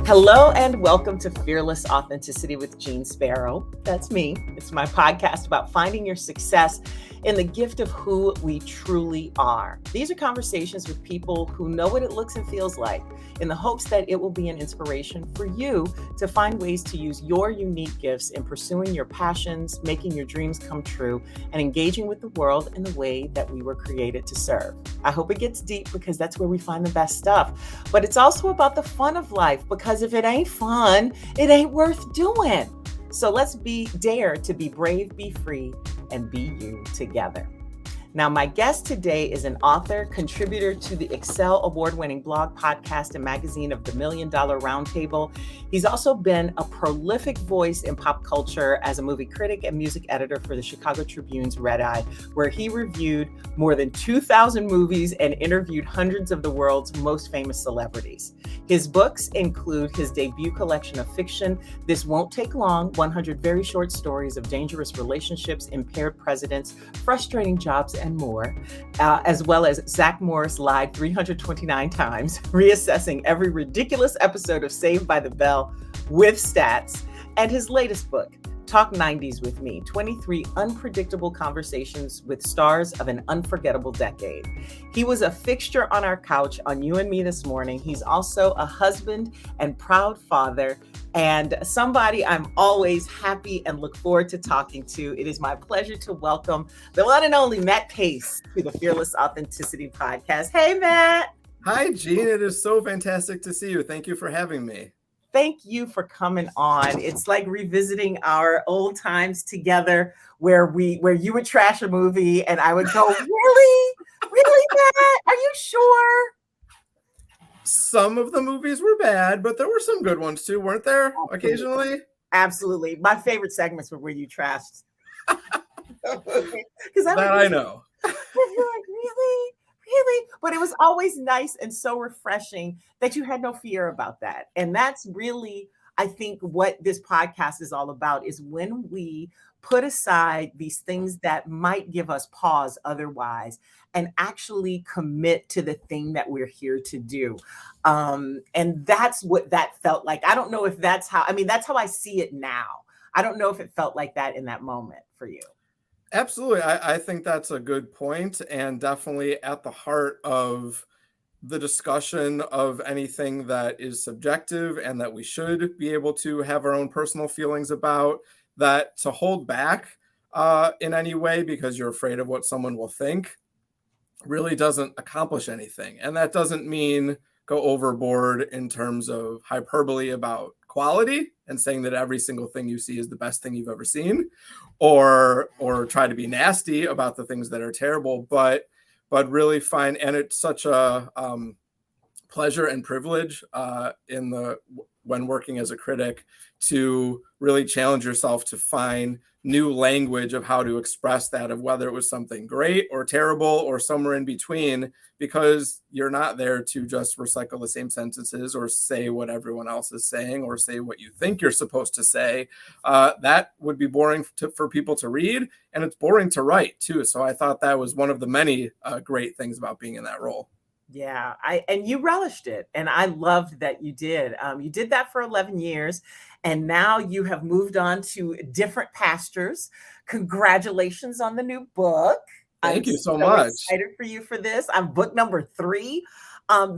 Hello and welcome to Fearless Authenticity with Jeanne Sparrow. That's me. It's my podcast about finding your success in the gift of who we truly are. These are conversations with people who know what it looks and feels like, in the hopes that it will be an inspiration for you to find ways to use your unique gifts in pursuing your passions, making your dreams come true, and engaging with the world in the way that we were created to serve. I hope it gets deep because that's where we find the best stuff. But it's also about the fun of life, because if it ain't fun, it ain't worth doing. So let's dare to be brave, be free, and be you together. Now, my guest today is an author, contributor to the Excel award-winning blog, podcast, and magazine of the $1 Million Roundtable. He's also been a prolific voice in pop culture as a movie critic and music editor for the Chicago Tribune's RedEye, where he reviewed more than 2,000 movies and interviewed hundreds of the world's most famous celebrities. His books include his debut collection of fiction, This Won't Take Long, 100 very short stories of dangerous relationships, impaired presidents, frustrating jobs, and more, as well as Zack Morris Lied 329 times, reassessing every ridiculous episode of Saved by the Bell with stats, and his latest book, Talk 90s with Me, 23 unpredictable conversations with stars of an unforgettable decade. He was a fixture on our couch on You and Me this morning. He's also a husband and proud father, and somebody I'm always happy and look forward to talking to. It is my pleasure to welcome the one and only Matt Pais to the Fearless Authenticity Podcast. Hey, Matt. Hi, Jeanne. It is so fantastic to see you. Thank you for having me. Thank you for coming on. It's like revisiting our old times together where you would trash a movie and I would go, really? Really, Matt? Are you sure? Some of the movies were bad, but there were some good ones too, weren't there? Occasionally? Absolutely. My favorite segments were where you trashed. I know. You're like, really? Really? But it was always nice and so refreshing that you had no fear about that. And that's really, I think, what this podcast is all about, is when we put aside these things that might give us pause otherwise and actually commit to the thing that we're here to do. And that's what that felt like. I don't know if that's how I see it now. I don't know if it felt like that in that moment for you. Absolutely. I think that's a good point, and definitely at the heart of the discussion of anything that is subjective and that we should be able to have our own personal feelings about, that to hold back in any way because you're afraid of what someone will think really doesn't accomplish anything. And that doesn't mean go overboard in terms of hyperbole about quality and saying that every single thing you see is the best thing you've ever seen, or try to be nasty about the things that are terrible, but really find, and it's such a pleasure and privilege when working as a critic to really challenge yourself to find new language of how to express that, of whether it was something great or terrible or somewhere in between, because you're not there to just recycle the same sentences or say what everyone else is saying or say what you think you're supposed to say. That would be boring for people to read, and it's boring to write too. So I thought that was one of the many great things about being in that role. Yeah, and you relished it, and I loved that you did. You did that for 11 years, and now you have moved on to different pastures. Congratulations on the new book. Thank you so much. Excited for you for this. I'm book number 3.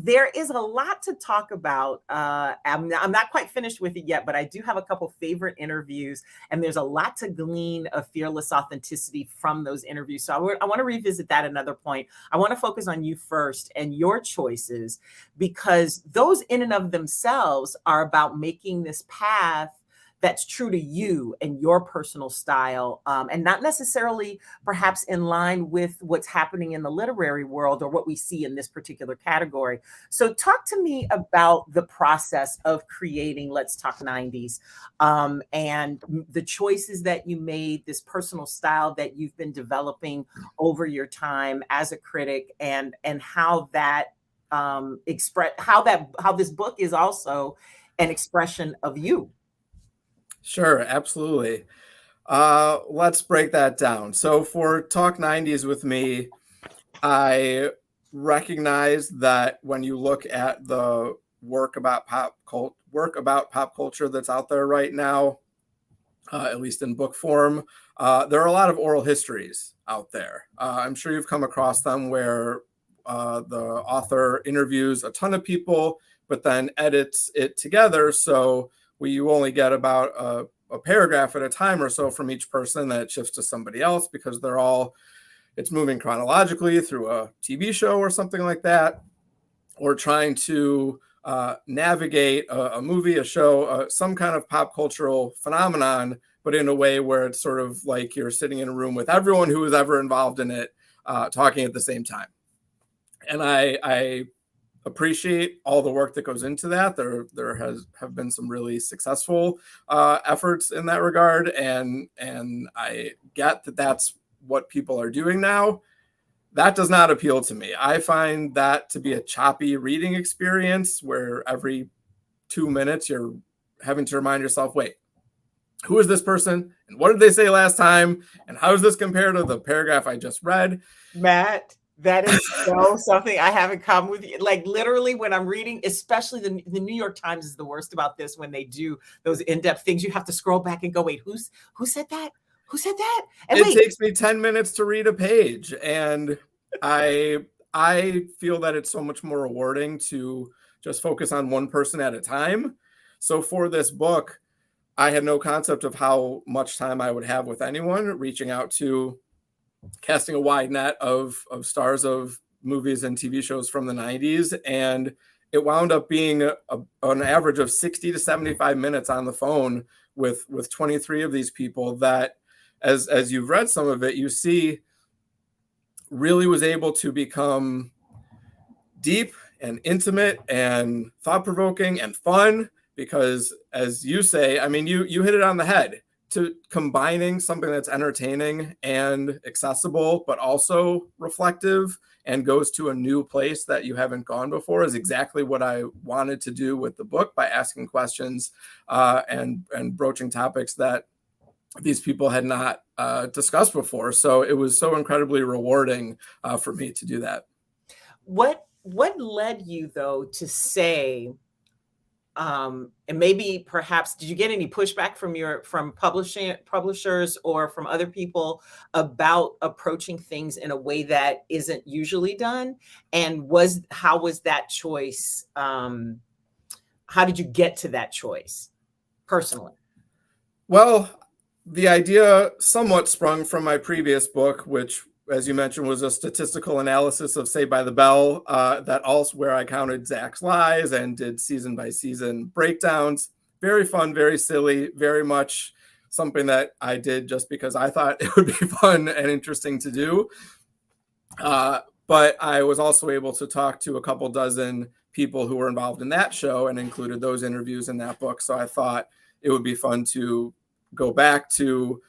There is a lot to talk about. I'm not quite finished with it yet, but I do have a couple favorite interviews, and there's a lot to glean of fearless authenticity from those interviews. So I want to revisit that another point. I want to focus on you first and your choices, because those in and of themselves are about making this path that's true to you and your personal style, and not necessarily perhaps in line with what's happening in the literary world or what we see in this particular category. So talk to me about the process of creating Let's Talk 90s, and the choices that you made, this personal style that you've been developing over your time as a critic, and how that how this book is also an expression of you. Sure, absolutely. Let's break that down. So for Talk 90s with Me, I recognize that when you look at the work about pop culture that's out there right now, at least in book form. There are a lot of oral histories out there. I'm sure you've come across them where the author interviews a ton of people, but then edits it together. So you only get about a paragraph at a time or so from each person, that shifts to somebody else because it's moving chronologically through a TV show or something like that, or trying to navigate a movie, a show, some kind of pop cultural phenomenon, but in a way where it's sort of like you're sitting in a room with everyone who was ever involved in it, talking at the same time. And I appreciate all the work that goes into that. There have been some really successful efforts in that regard, and I get that that's what people are doing now. That does not appeal to me. I find that to be a choppy reading experience where every 2 minutes you're having to remind yourself, wait, who is this person? And what did they say last time? And how does this compare to the paragraph I just read? Matt, that is so something I have in common with you. Like literally when I'm reading, especially the New York Times is the worst about this when they do those in-depth things. You have to scroll back and go, wait, who said that? Who said that? And it takes me 10 minutes to read a page. And I feel that it's so much more rewarding to just focus on one person at a time. So for this book, I had no concept of how much time I would have with anyone, reaching out to, casting a wide net of stars of movies and TV shows from the 90s. And it wound up being an average of 60 to 75 minutes on the phone with 23 of these people that, as you've read some of it, you see really was able to become deep and intimate and thought-provoking and fun, because as you say, I mean, you hit it on the head. To combining something that's entertaining and accessible, but also reflective and goes to a new place that you haven't gone before, is exactly what I wanted to do with the book, by asking questions and broaching topics that these people had not discussed before. So it was so incredibly rewarding for me to do that. What led you though to say, and maybe perhaps did you get any pushback from publishers or from other people about approaching things in a way that isn't usually done? And how was that choice? How did you get to that choice personally? Well, the idea somewhat sprung from my previous book, which, as you mentioned, was a statistical analysis of Saved by the Bell, that also where I counted Zack's lies and did season by season breakdowns. Very fun, very silly, very much something that I did just because I thought it would be fun and interesting to do. But I was also able to talk to a couple dozen people who were involved in that show and included those interviews in that book. So I thought it would be fun to go back to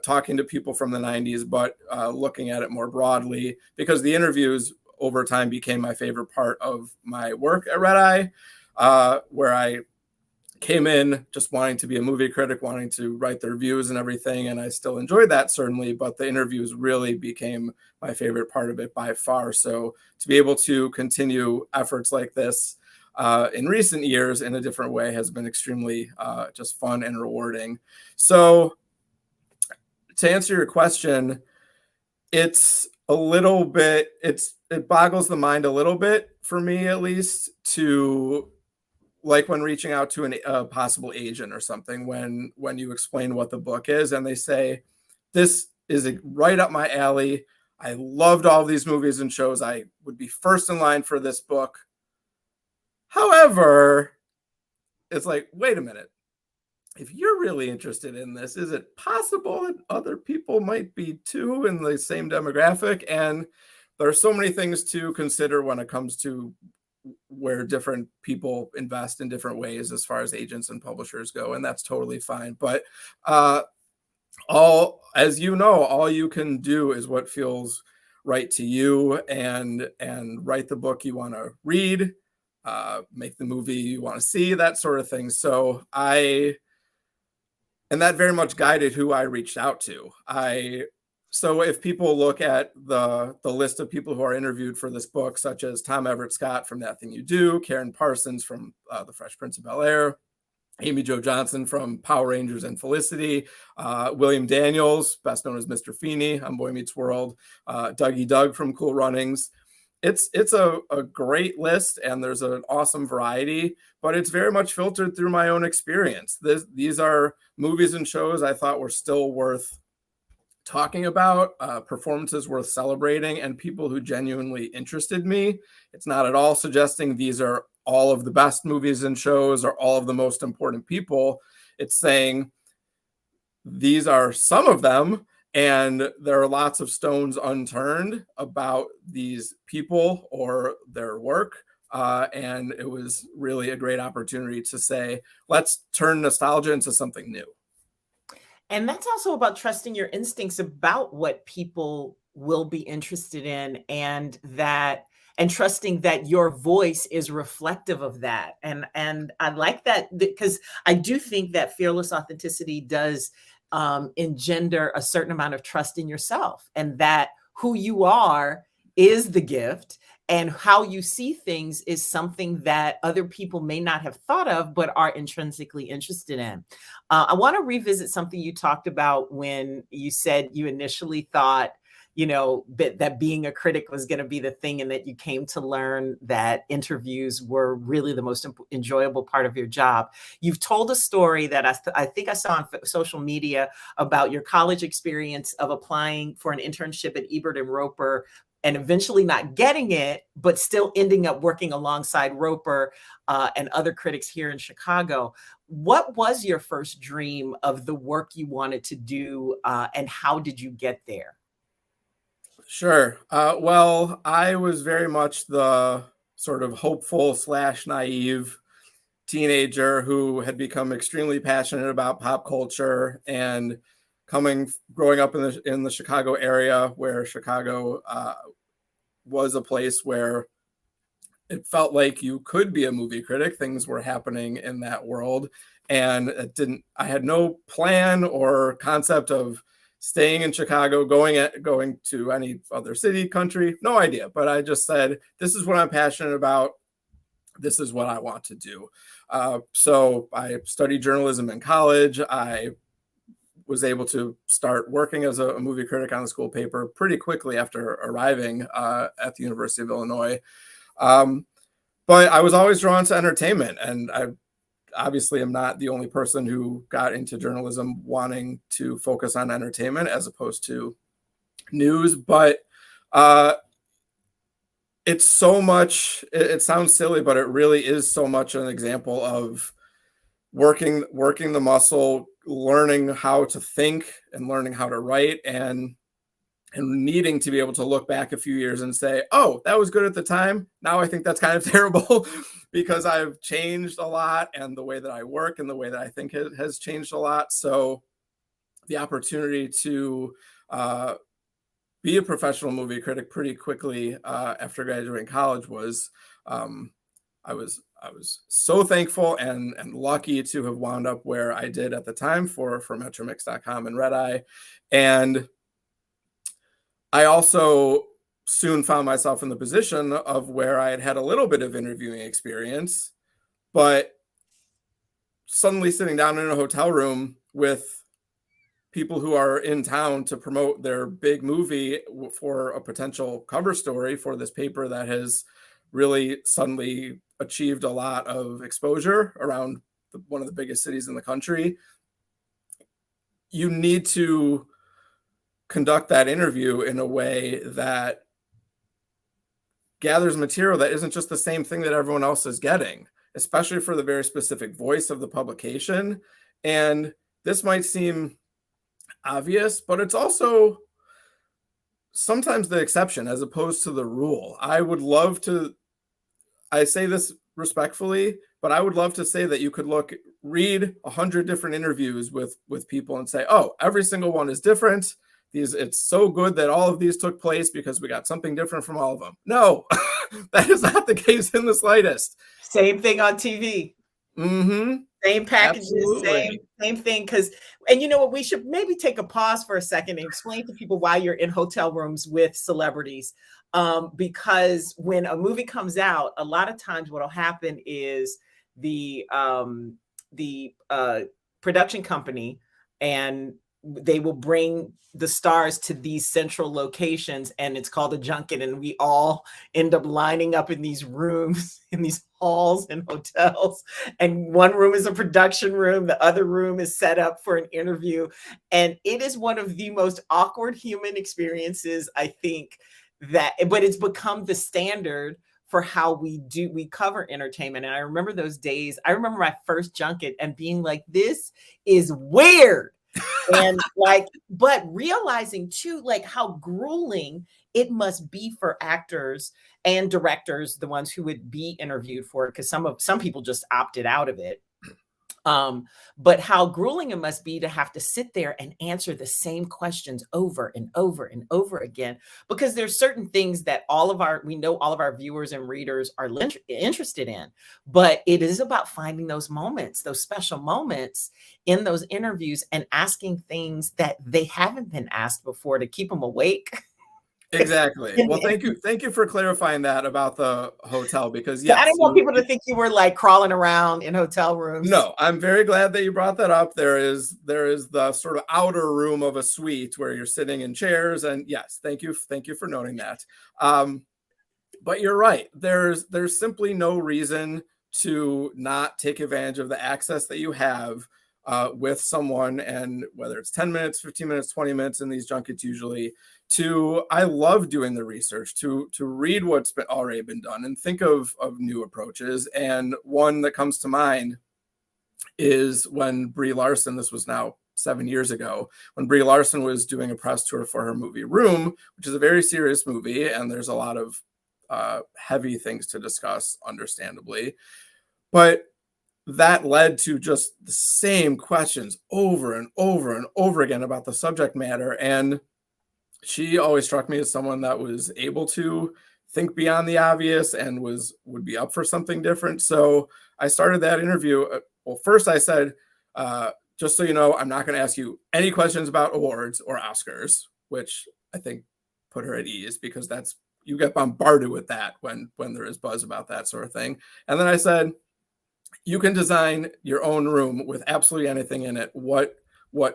talking to people from the 90s, but looking at it more broadly, because the interviews over time became my favorite part of my work at RedEye, where I came in just wanting to be a movie critic, wanting to write the reviews and everything. And I still enjoyed that, certainly, but the interviews really became my favorite part of it by far. So to be able to continue efforts like this in recent years in a different way has been extremely just fun and rewarding. So to answer your question, it's a little bit, it boggles the mind a little bit for me, at least, to like when reaching out to a possible agent or something, when you explain what the book is and they say, this is right up my alley. I loved all these movies and shows. I would be first in line for this book. However, it's like, wait a minute. If you're really interested in this, is it possible that other people might be too in the same demographic? And there are so many things to consider when it comes to where different people invest in different ways as far as agents and publishers go. And that's totally fine. But as you know, all you can do is what feels right to you, and write the book you want to read, make the movie you want to see, that sort of thing. So and that very much guided who I reached out to. I So if people look at the list of people who are interviewed for this book, such as Tom Everett Scott from That Thing You Do, Karen Parsons from The Fresh Prince of Bel-Air, Amy Jo Johnson from Power Rangers and Felicity, William Daniels, best known as Mr. Feeney on Boy Meets World, Dougie Doug from Cool Runnings. It's a great list, and there's an awesome variety, but it's very much filtered through my own experience. These are movies and shows I thought were still worth talking about, performances worth celebrating, and people who genuinely interested me. It's not at all suggesting these are all of the best movies and shows or all of the most important people. It's saying these are some of them, and there are lots of stones unturned about these people or their work. And it was really a great opportunity to say, let's turn nostalgia into something new. And that's also about trusting your instincts about what people will be interested in, and trusting that your voice is reflective of that. And I like that, because I do think that fearless authenticity does engender a certain amount of trust in yourself, and that who you are is the gift, and how you see things is something that other people may not have thought of, but are intrinsically interested in. I want to revisit something you talked about when you said you initially thought, that being a critic was going to be the thing, and that you came to learn that interviews were really the most enjoyable part of your job. You've told a story that I think I saw on social media about your college experience of applying for an internship at Ebert and Roper, and eventually not getting it, but still ending up working alongside Roper and other critics here in Chicago. What was your first dream of the work you wanted to do, and how did you get there? Sure. Well, I was very much the sort of hopeful / naive teenager who had become extremely passionate about pop culture, and growing up in the Chicago area, where Chicago was a place where it felt like you could be a movie critic. Things were happening in that world, and I had no plan or concept of staying in Chicago, going to any other city, country, no idea. But I just said, this is what I'm passionate about. This is what I want to do. So I studied journalism in college. I was able to start working as a movie critic on the school paper pretty quickly after arriving at the University of Illinois. But I was always drawn to entertainment, and I obviously am not the only person who got into journalism wanting to focus on entertainment as opposed to news. But it's so much, it sounds silly, but it really is so much an example of working the muscle, learning how to think and learning how to write, and needing to be able to look back a few years and say, oh, that was good at the time. Now I think that's kind of terrible, because I've changed a lot, and the way that I work and the way that I think has changed a lot. So the opportunity to be a professional movie critic pretty quickly after graduating college was, I was so thankful and lucky to have wound up where I did at the time for Metromix.com and RedEye. And I also soon found myself in the position of where I had a little bit of interviewing experience, but suddenly sitting down in a hotel room with people who are in town to promote their big movie for a potential cover story for this paper that has really suddenly achieved a lot of exposure around one of the biggest cities in the country. You need to conduct that interview in a way that gathers material that isn't just the same thing that everyone else is getting, especially for the very specific voice of the publication. And this might seem obvious, but it's also sometimes the exception as opposed to the rule. I say this respectfully, but I would love to say that you could read 100 different interviews with people and say, oh, every single one is different. It's so good that all of these took place because we got something different from all of them. No, that is not the case in the slightest. Same thing on TV. Mm-hmm. Same packages, Absolutely. same thing. And you know what? We should maybe take a pause for a second and explain to people why you're in hotel rooms with celebrities. Because when a movie comes out, a lot of times what'll happen is the production company, and they will bring the stars to these central locations, and it's called a junket, and we all end up lining up in these rooms, in these halls and hotels, and one room is a production room, the other room is set up for an interview, and it is one of the most awkward human experiences, I think, but it's become the standard for how we cover entertainment. And I remember those days. I remember my first junket and being like, this is weird. And like, but realizing too, like how grueling it must be for actors and directors, the ones who would be interviewed for it, because some people just opted out of it. But how grueling it must be to have to sit there and answer the same questions over and over and over again, because there's certain things that we know all of our viewers and readers are interested in, but it is about finding those moments, those special moments in those interviews, and asking things that they haven't been asked before to keep them awake. Exactly. Well, thank you for clarifying that about the hotel, because yes, I didn't want people to think you were like crawling around in hotel rooms. No, I'm very glad that you brought that up. There is the sort of outer room of a suite where you're sitting in chairs, and yes, thank you for noting that. But you're right. There's simply no reason to not take advantage of the access that you have with someone, and whether it's 10 minutes, 15 minutes, 20 minutes in these junkets usually, I love doing the research, to read what's already been done and think of new approaches. And one that comes to mind is when Brie Larson, this was now 7 years ago, when Brie Larson was doing a press tour for her movie Room, which is a very serious movie, and there's a lot of heavy things to discuss, understandably. But that led to just the same questions over and over and over again about the subject matter. And she always struck me as someone that was able to think beyond the obvious and would be up for something different. So I started that interview. Well, first I said, just so you know, I'm not going to ask you any questions about awards or Oscars, which I think put her at ease, because you get bombarded with that when there is buzz about that sort of thing. And then I said, you can design your own room with absolutely anything in it. What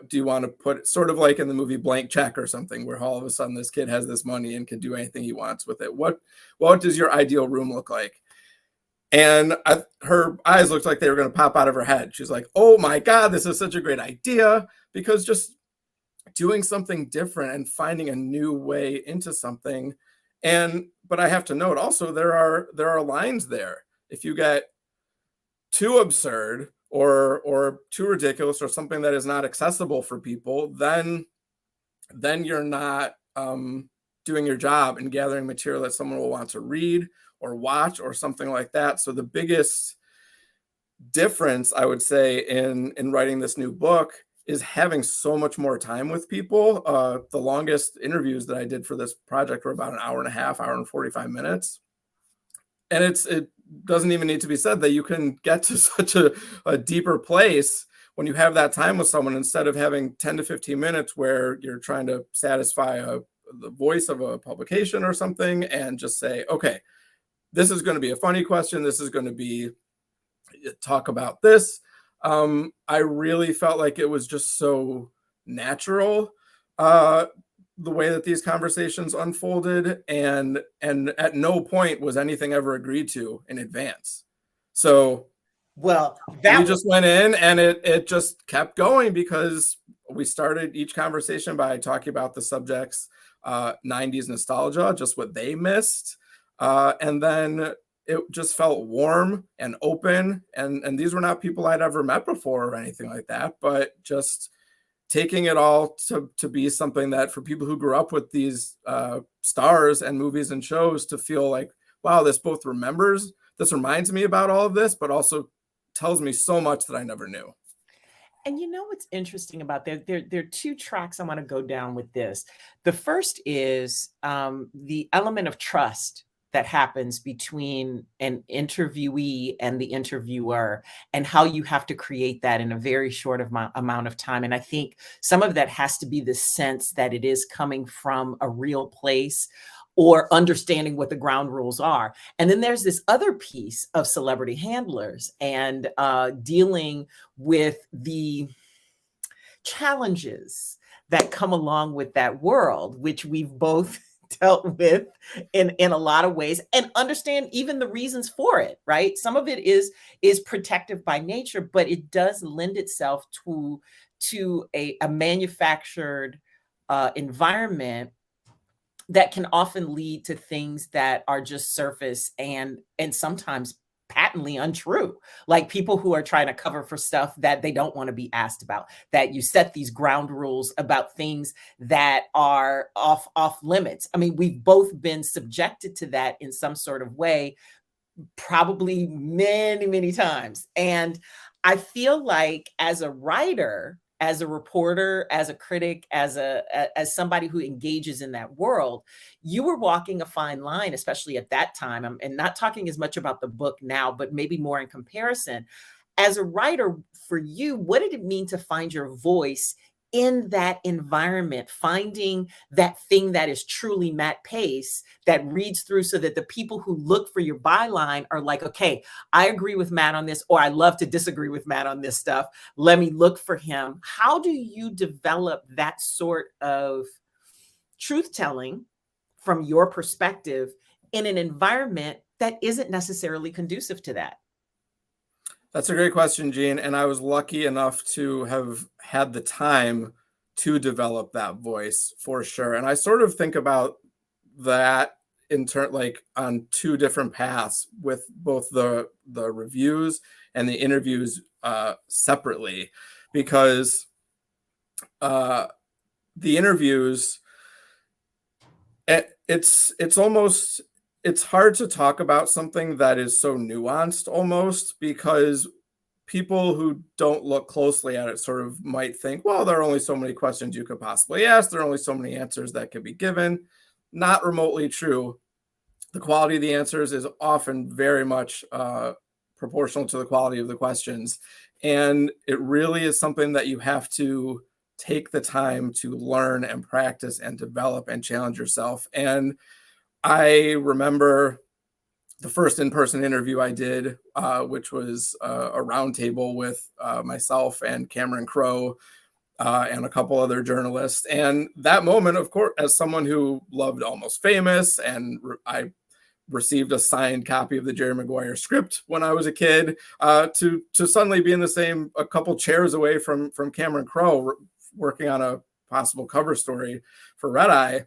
do you want to put, sort of like in the movie Blank Check or something, where all of a sudden this kid has this money and can do anything he wants with it? What does your ideal room look like? And her eyes looked like they were going to pop out of her head. She's like, oh my God, this is such a great idea, because just doing something different and finding a new way into something. But I have to note also, there are lines there. If you get too absurd or too ridiculous, or something that is not accessible for people, then you're not doing your job and gathering material that someone will want to read or watch or something like that. So the biggest difference, I would say, in writing this new book is having so much more time with people. The longest interviews that I did for this project were about an hour and a half, hour and 45 minutes. And it doesn't even need to be said that you can get to such a deeper place when you have that time with someone, instead of having 10 to 15 minutes where you're trying to satisfy the voice of a publication or something, and just say, okay, this is going to be a funny question. This is going to be talk about this. I really felt like it was just so natural, the way that these conversations unfolded, and at no point was anything ever agreed to in advance. So we just went in, and it just kept going, because we started each conversation by talking about the subject's 90s nostalgia, just what they missed. And then it just felt warm and open. And these were not people I'd ever met before or anything like that, but just taking it all to be something that, for people who grew up with these stars and movies and shows, to feel like, wow, this reminds me about all of this, but also tells me so much that I never knew. And you know what's interesting about that? There are two tracks I want to go down with this. The first is the element of trust that happens between an interviewee and the interviewer, and how you have to create that in a very short amount of time. And I think some of that has to be the sense that it is coming from a real place, or understanding what the ground rules are. And then there's this other piece of celebrity handlers and dealing with the challenges that come along with that world, which we've both dealt with in a lot of ways, and understand even the reasons for it, right? Some of it is protective by nature, but it does lend itself to a manufactured environment that can often lead to things that are just surface and sometimes patently untrue, like people who are trying to cover for stuff that they don't want to be asked about, that you set these ground rules about things that are off limits. I mean, we've both been subjected to that in some sort of way, probably many, many times. And I feel like as a writer, as a reporter, as a critic, as somebody who engages in that world, you were walking a fine line, especially at that time. And not talking as much about the book now, but maybe more in comparison. As a writer, for you, what did it mean to find your voice in that environment, finding that thing that is truly Matt Pace, that reads through, so that the people who look for your byline are like, okay, I agree with Matt on this, or I love to disagree with Matt on this stuff. Let me look for him. How do you develop that sort of truth telling from your perspective in an environment that isn't necessarily conducive to that? That's a great question, Jeanne. And I was lucky enough to have had the time to develop that voice, for sure. And I sort of think about that in turn, like on two different paths, with both the reviews and the interviews separately, because the interviews, it's almost, it's hard to talk about something that is so nuanced almost, because people who don't look closely at it sort of might think, well, there are only so many questions you could possibly ask. There are only so many answers that could be given. Not remotely true. The quality of the answers is often very much proportional to the quality of the questions. And it really is something that you have to take the time to learn and practice and develop and challenge yourself. And I remember the first in-person interview I did, which was a roundtable with myself and Cameron Crowe and a couple other journalists. And that moment, of course, as someone who loved Almost Famous, and I received a signed copy of the Jerry Maguire script when I was a kid, to suddenly be in the same, a couple chairs away from Cameron Crowe, working on a possible cover story for RedEye,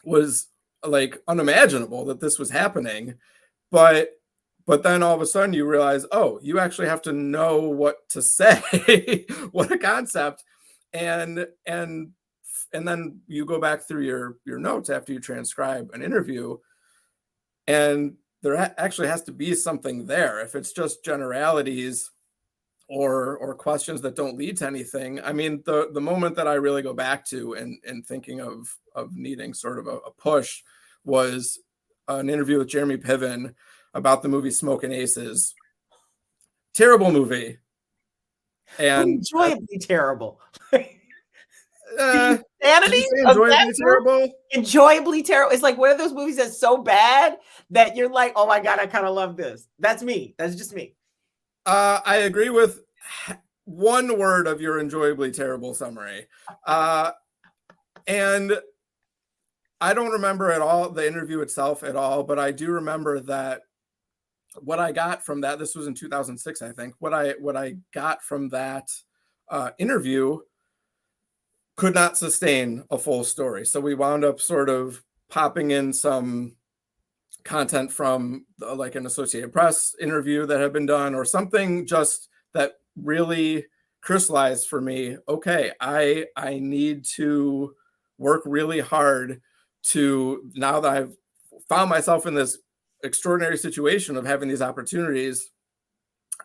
was like unimaginable that this was happening. But then all of a sudden you realize, oh, you actually have to know what to say, what a concept. And then you go back through your notes after you transcribe an interview, and there actually has to be something there. If it's just generalities or questions that don't lead to anything. I mean, the moment that I really go back to in thinking of needing sort of a push was an interview with Jeremy Piven about the movie Smokin' Aces. Terrible movie. And enjoyably terrible. Insanity? Enjoyably terrible? Enjoyably terrible. It's like one of those movies that's so bad that you're like, oh my God, I kind of love this. That's me. That's just me. I agree with one word of your enjoyably terrible summary. And I don't remember at all the interview itself at all, but I do remember that what I got from that, this was in 2006, I think, what I got from that interview could not sustain a full story. So we wound up sort of popping in some content from like an Associated Press interview that had been done, or something just that really crystallized for me. Okay, I need to work really hard to, now that I've found myself in this extraordinary situation of having these opportunities,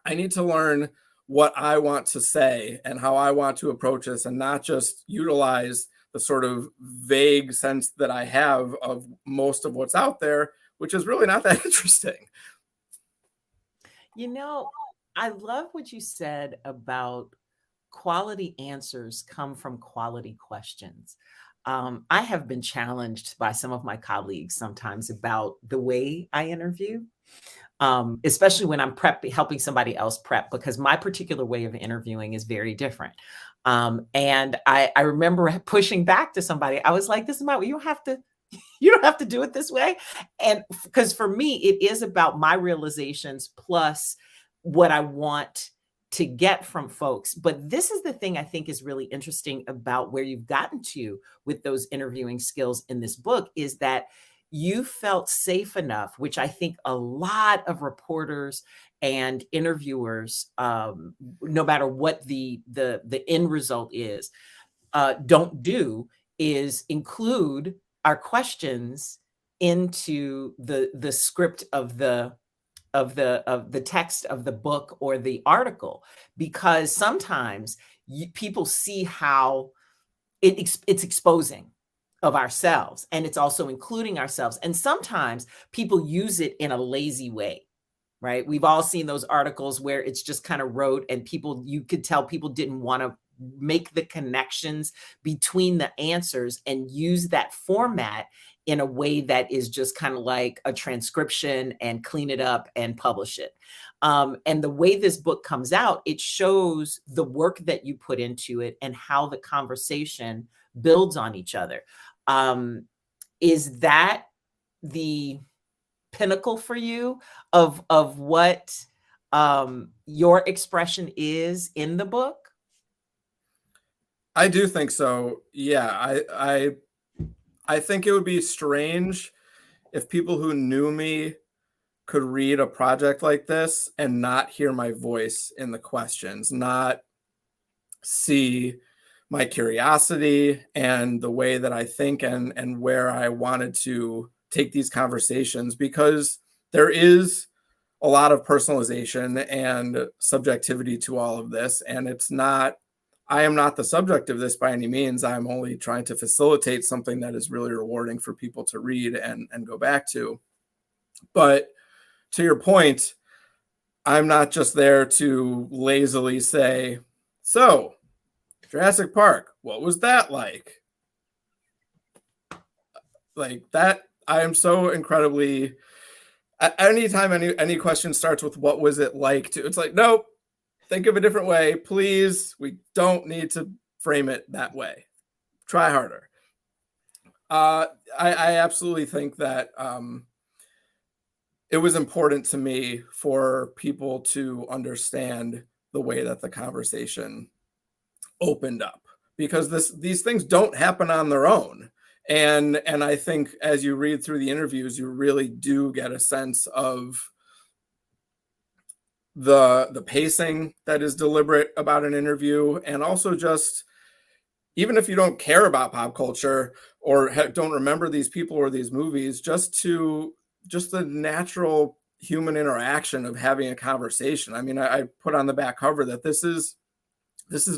I need to learn what I want to say and how I want to approach this, and not just utilize the sort of vague sense that I have of most of what's out there, which is really not that interesting. You know, I love what you said about quality answers come from quality questions. I have been challenged by some of my colleagues sometimes about the way I interview, especially when I'm helping somebody else prep, because my particular way of interviewing is very different. And I remember pushing back to somebody. I was like, "This is my way. You don't have to do it this way." And because for me, it is about my realizations plus what I want to get from folks. But this is the thing I think is really interesting about where you've gotten to with those interviewing skills in this book, is that you felt safe enough, which I think a lot of reporters and interviewers, no matter what the end result is, don't do, is include our questions into the script of the text of the book or the article, because sometimes people see how it's exposing of ourselves, and it's also including ourselves, and sometimes people use it in a lazy way, right? We've all seen those articles where it's just kind of rote, and you could tell people didn't want to make the connections between the answers and use that format in a way that is just kind of like a transcription and clean it up and publish it. And the way this book comes out, it shows the work that you put into it and how the conversation builds on each other. Is that the pinnacle for you of what your expression is in the book? I do think so. Yeah, I think it would be strange if people who knew me could read a project like this and not hear my voice in the questions, not see my curiosity and the way that I think and where I wanted to take these conversations, because there is a lot of personalization and subjectivity to all of this. And I am not the subject of this by any means. I'm only trying to facilitate something that is really rewarding for people to read and go back to. But to your point, I'm not just there to lazily say, so Jurassic Park, what was that like? Like that, I am so incredibly, anytime any question starts with what was it like to, it's like, nope, think of a different way, please. We don't need to frame it that way. Try harder. I absolutely think that it was important to me for people to understand the way that the conversation opened up, because these things don't happen on their own. And I think as you read through the interviews, you really do get a sense of the pacing that is deliberate about an interview, and also just, even if you don't care about pop culture or don't remember these people or these movies, just the natural human interaction of having a conversation. I mean, I put on the back cover that this is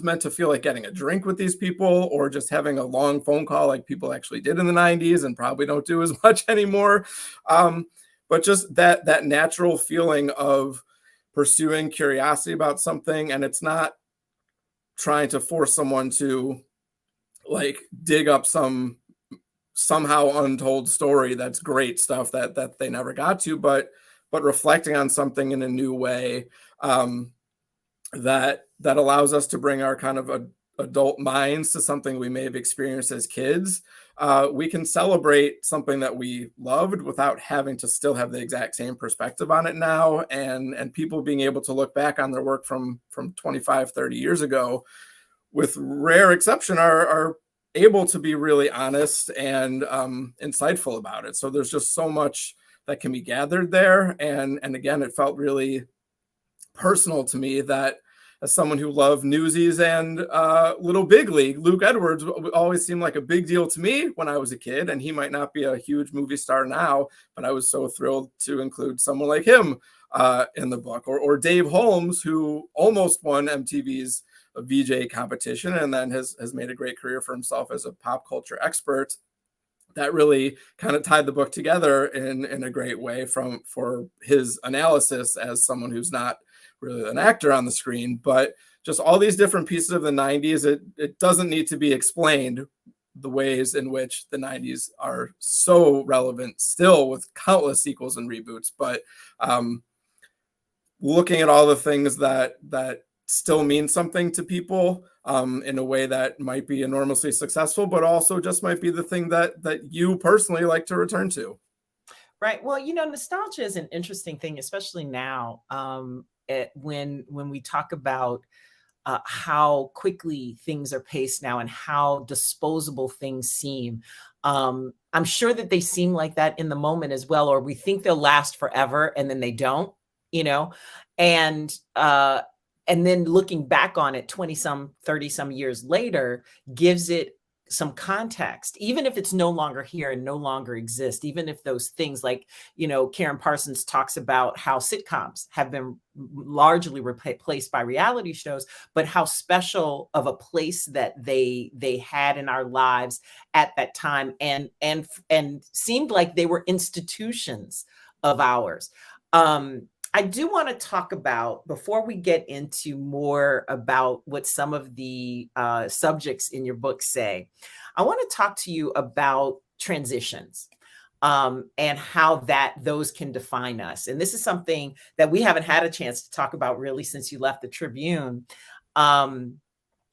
meant to feel like getting a drink with these people, or just having a long phone call like people actually did in the 90s and probably don't do as much anymore. But just that natural feeling of pursuing curiosity about something, and it's not trying to force someone to like dig up some somehow untold story that's great stuff that they never got to, but reflecting on something in a new way, that allows us to bring our kind of adult minds to something we may have experienced as kids. We can celebrate something that we loved without having to still have the exact same perspective on it now. And people being able to look back on their work from 25, 30 years ago, with rare exception, are able to be really honest and insightful about it. So there's just so much that can be gathered there. And again, it felt really personal to me that, as someone who loved Newsies and Little Big League, Luke Edwards always seemed like a big deal to me when I was a kid, and he might not be a huge movie star now, but I was so thrilled to include someone like him in the book, or Dave Holmes, who almost won MTV's VJ competition and then has made a great career for himself as a pop culture expert. that really kind of tied the book together in a great way for his analysis as someone who's not really an actor on the screen, but just all these different pieces of the 90s. It doesn't need to be explained the ways in which the 90s are so relevant still with countless sequels and reboots, but looking at all the things that still mean something to people in a way that might be enormously successful, but also just might be the thing that you personally like to return to. Right. Well, nostalgia is an interesting thing, especially now, when we talk about how quickly things are paced now and how disposable things seem. I'm sure that they seem like that in the moment as well, or we think they'll last forever and then they don't, and then looking back on it 20 some, 30 some years later gives it some context, even if it's no longer here and no longer exist, even if those things like, Karen Parsons talks about how sitcoms have been largely replaced by reality shows, but how special of a place that they had in our lives at that time and seemed like they were institutions of ours. I do want to talk about, before we get into more about what some of the subjects in your book say, I want to talk to you about transitions and how those can define us. And this is something that we haven't had a chance to talk about really since you left the Tribune.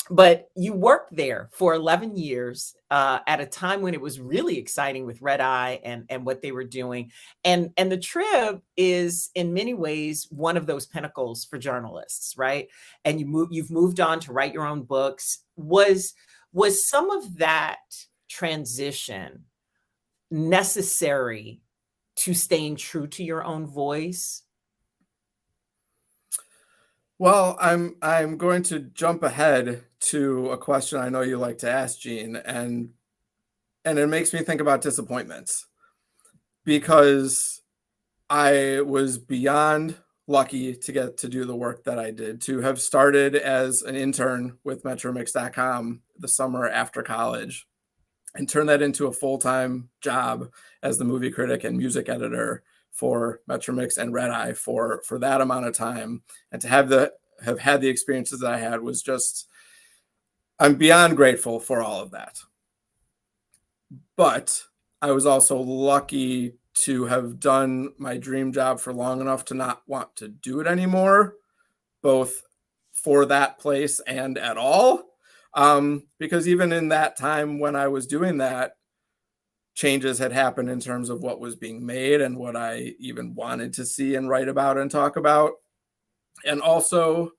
But you worked there for 11 years at a time when it was really exciting with RedEye and what they were doing. And the Trib is in many ways one of those pinnacles for journalists, right? And you've moved on to write your own books. Was some of that transition necessary to staying true to your own voice? Well, I'm going to jump ahead to a question I know you like to ask, Jeanne, and it makes me think about disappointments, because I was beyond lucky to get to do the work that I did, to have started as an intern with MetroMix.com the summer after college and turn that into a full-time job as the movie critic and music editor for Metromix and RedEye for that amount of time, and to have had the experiences that I had was just, I'm beyond grateful for all of that. But I was also lucky to have done my dream job for long enough to not want to do it anymore, both for that place and at all. Because even in that time when I was doing that, changes had happened in terms of what was being made and what I even wanted to see and write about and talk about. And also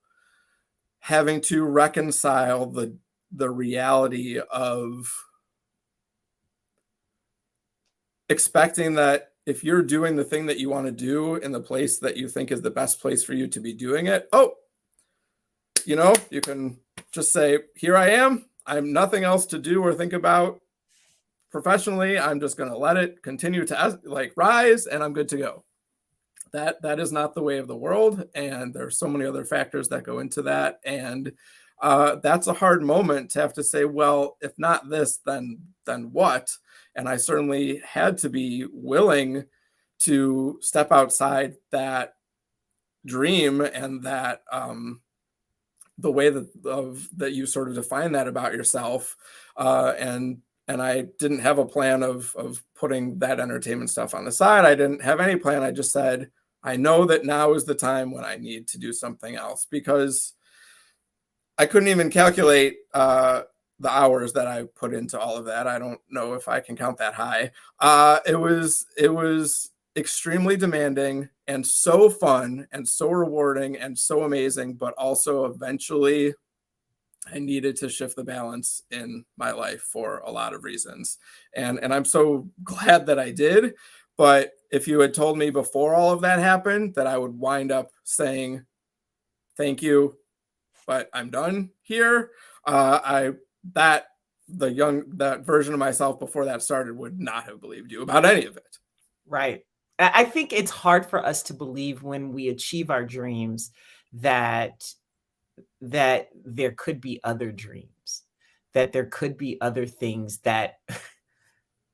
having to reconcile the reality of expecting that if you're doing the thing that you want to do in the place that you think is the best place for you to be doing it, you can just say, here I am. I'm nothing else to do or think about professionally. I'm just going to let it continue to rise, and I'm good to go. That is not the way of the world, and there's so many other factors that go into that, and that's a hard moment to have to say, well, if not this, then what? And I certainly had to be willing to step outside that dream and that the way that you sort of define that about yourself, and I didn't have a plan of putting that entertainment stuff on the side. I didn't have any plan. I just said, I know that now is the time when I need to do something else, because I couldn't even calculate the hours that I put into all of that. I don't know if I can count that high. It was extremely demanding and so fun and so rewarding and so amazing, but also eventually I needed to shift the balance in my life for a lot of reasons. And I'm so glad that I did. But if you had told me before all of that happened that I would wind up saying, thank you, but I'm done here, that version of myself before that started would not have believed you about any of it. Right. I think it's hard for us to believe when we achieve our dreams that there could be other dreams, that there could be other things that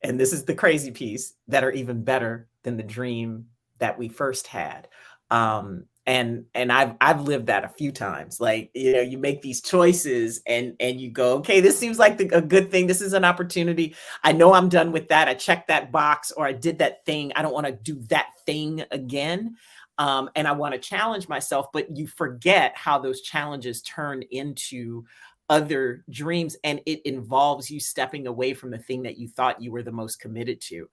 and this is the crazy piece, that are even better than the dream that we first had. And I've lived that a few times. Like, you make these choices and you go, okay, this seems like a good thing. This is an opportunity. I know I'm done with that. I checked that box, or I did that thing. I don't want to do that thing again. And I want to challenge myself, but you forget how those challenges turn into other dreams, and it involves you stepping away from the thing that you thought you were the most committed to.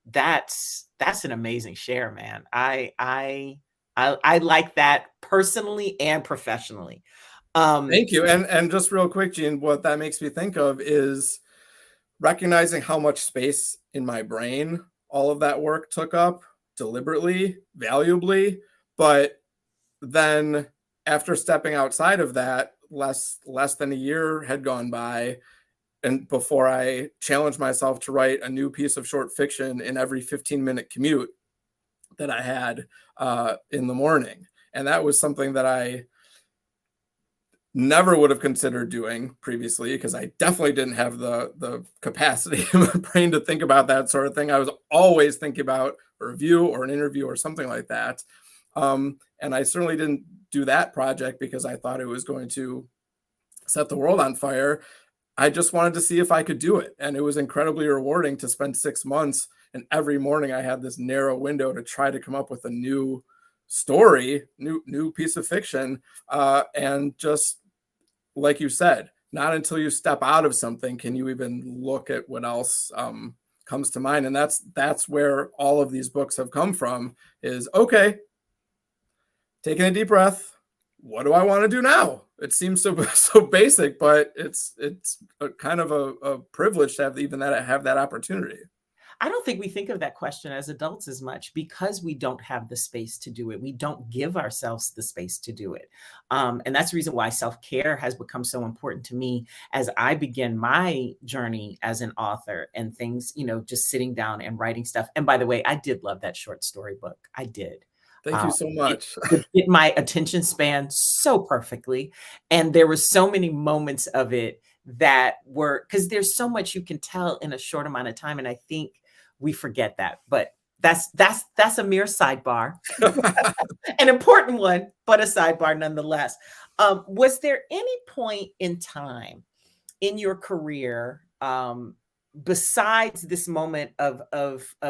That's an amazing share, man. I like that personally and professionally. Thank you. And just real quick, Jeanne, what that makes me think of is recognizing how much space in my brain all of that work took up, deliberately, valuably. But then after stepping outside of that, less than a year had gone by, and before I challenged myself to write a new piece of short fiction in every 15-minute commute that I had in the morning. And that was something that I never would have considered doing previously, because I definitely didn't have the capacity in my brain to think about that sort of thing. I was always thinking about a review or an interview or something like that. And I certainly didn't do that project because I thought it was going to set the world on fire. I just wanted to see if I could do it. And it was incredibly rewarding to spend 6 months, and every morning I had this narrow window to try to come up with a new story, new piece of fiction. And just like you said, not until you step out of something can you even look at what else comes to mind. And that's where all of these books have come from, is, okay, taking a deep breath. What do I want to do now? It seems so basic, but it's a kind of a privilege to have that opportunity. I don't think we think of that question as adults as much, because we don't have the space to do it. We don't give ourselves the space to do it. And that's the reason why self-care has become so important to me as I begin my journey as an author, and things, just sitting down and writing stuff. And by the way, I did love that short story book. I did. Thank you so much. It fit my attention span so perfectly. And there were so many moments of it that were, because there's so much you can tell in a short amount of time. And I think we forget that, but that's a mere sidebar, an important one, but a sidebar nonetheless. Was there any point in time in your career, besides this moment of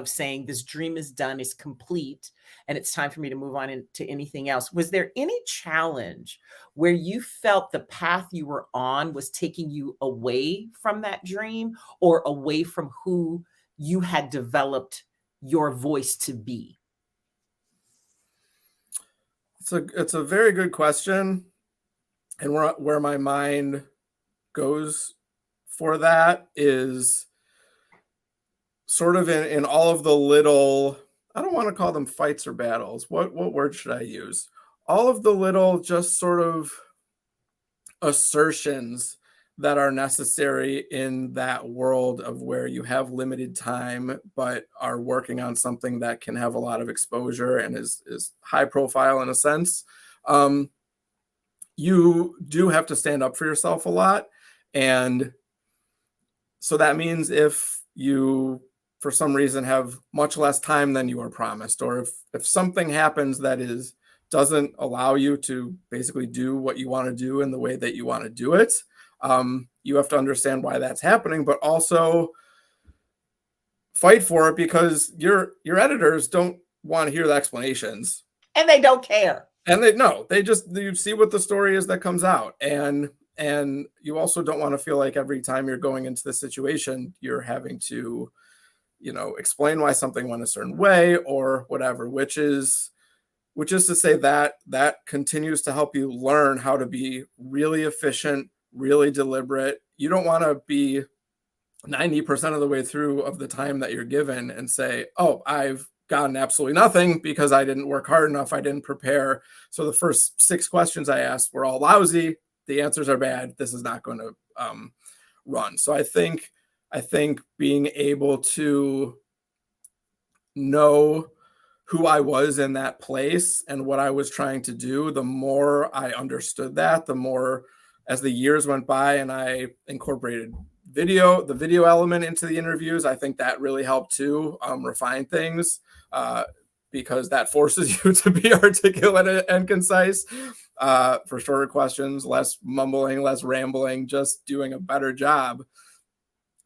saying this dream is done, is complete, and it's time for me to move on into anything else? Was there any challenge where you felt the path you were on was taking you away from that dream, or away from who you had developed your voice to be? It's a very good question. And where my mind goes for that is sort of in all of the little, I don't want to call them fights or battles. What word should I use? All of the little just sort of assertions that are necessary in that world of where you have limited time, but are working on something that can have a lot of exposure and is high profile in a sense. You do have to stand up for yourself a lot. And so that means if you, for some reason, have much less time than you were promised, or if something happens that doesn't allow you to basically do what you want to do in the way that you want to do it, you have to understand why that's happening, but also fight for it, because your editors don't want to hear the explanations, and they don't care. And you see what the story is that comes out, and you also don't want to feel like every time you're going into the situation, you're having to, explain why something went a certain way or whatever, which is to say that continues to help you learn how to be really efficient, really deliberate. You don't want to be 90% of the way through of the time that you're given and say, oh, I've gotten absolutely nothing because I didn't work hard enough. I didn't prepare. So the first 6 questions I asked were all lousy. The answers are bad. This is not going to run. So I think being able to know who I was in that place and what I was trying to do, the more I understood that, the more, as the years went by and I incorporated the video element into the interviews, I think that really helped too, refine things, because that forces you to be articulate and concise, for shorter questions, less mumbling, less rambling, just doing a better job.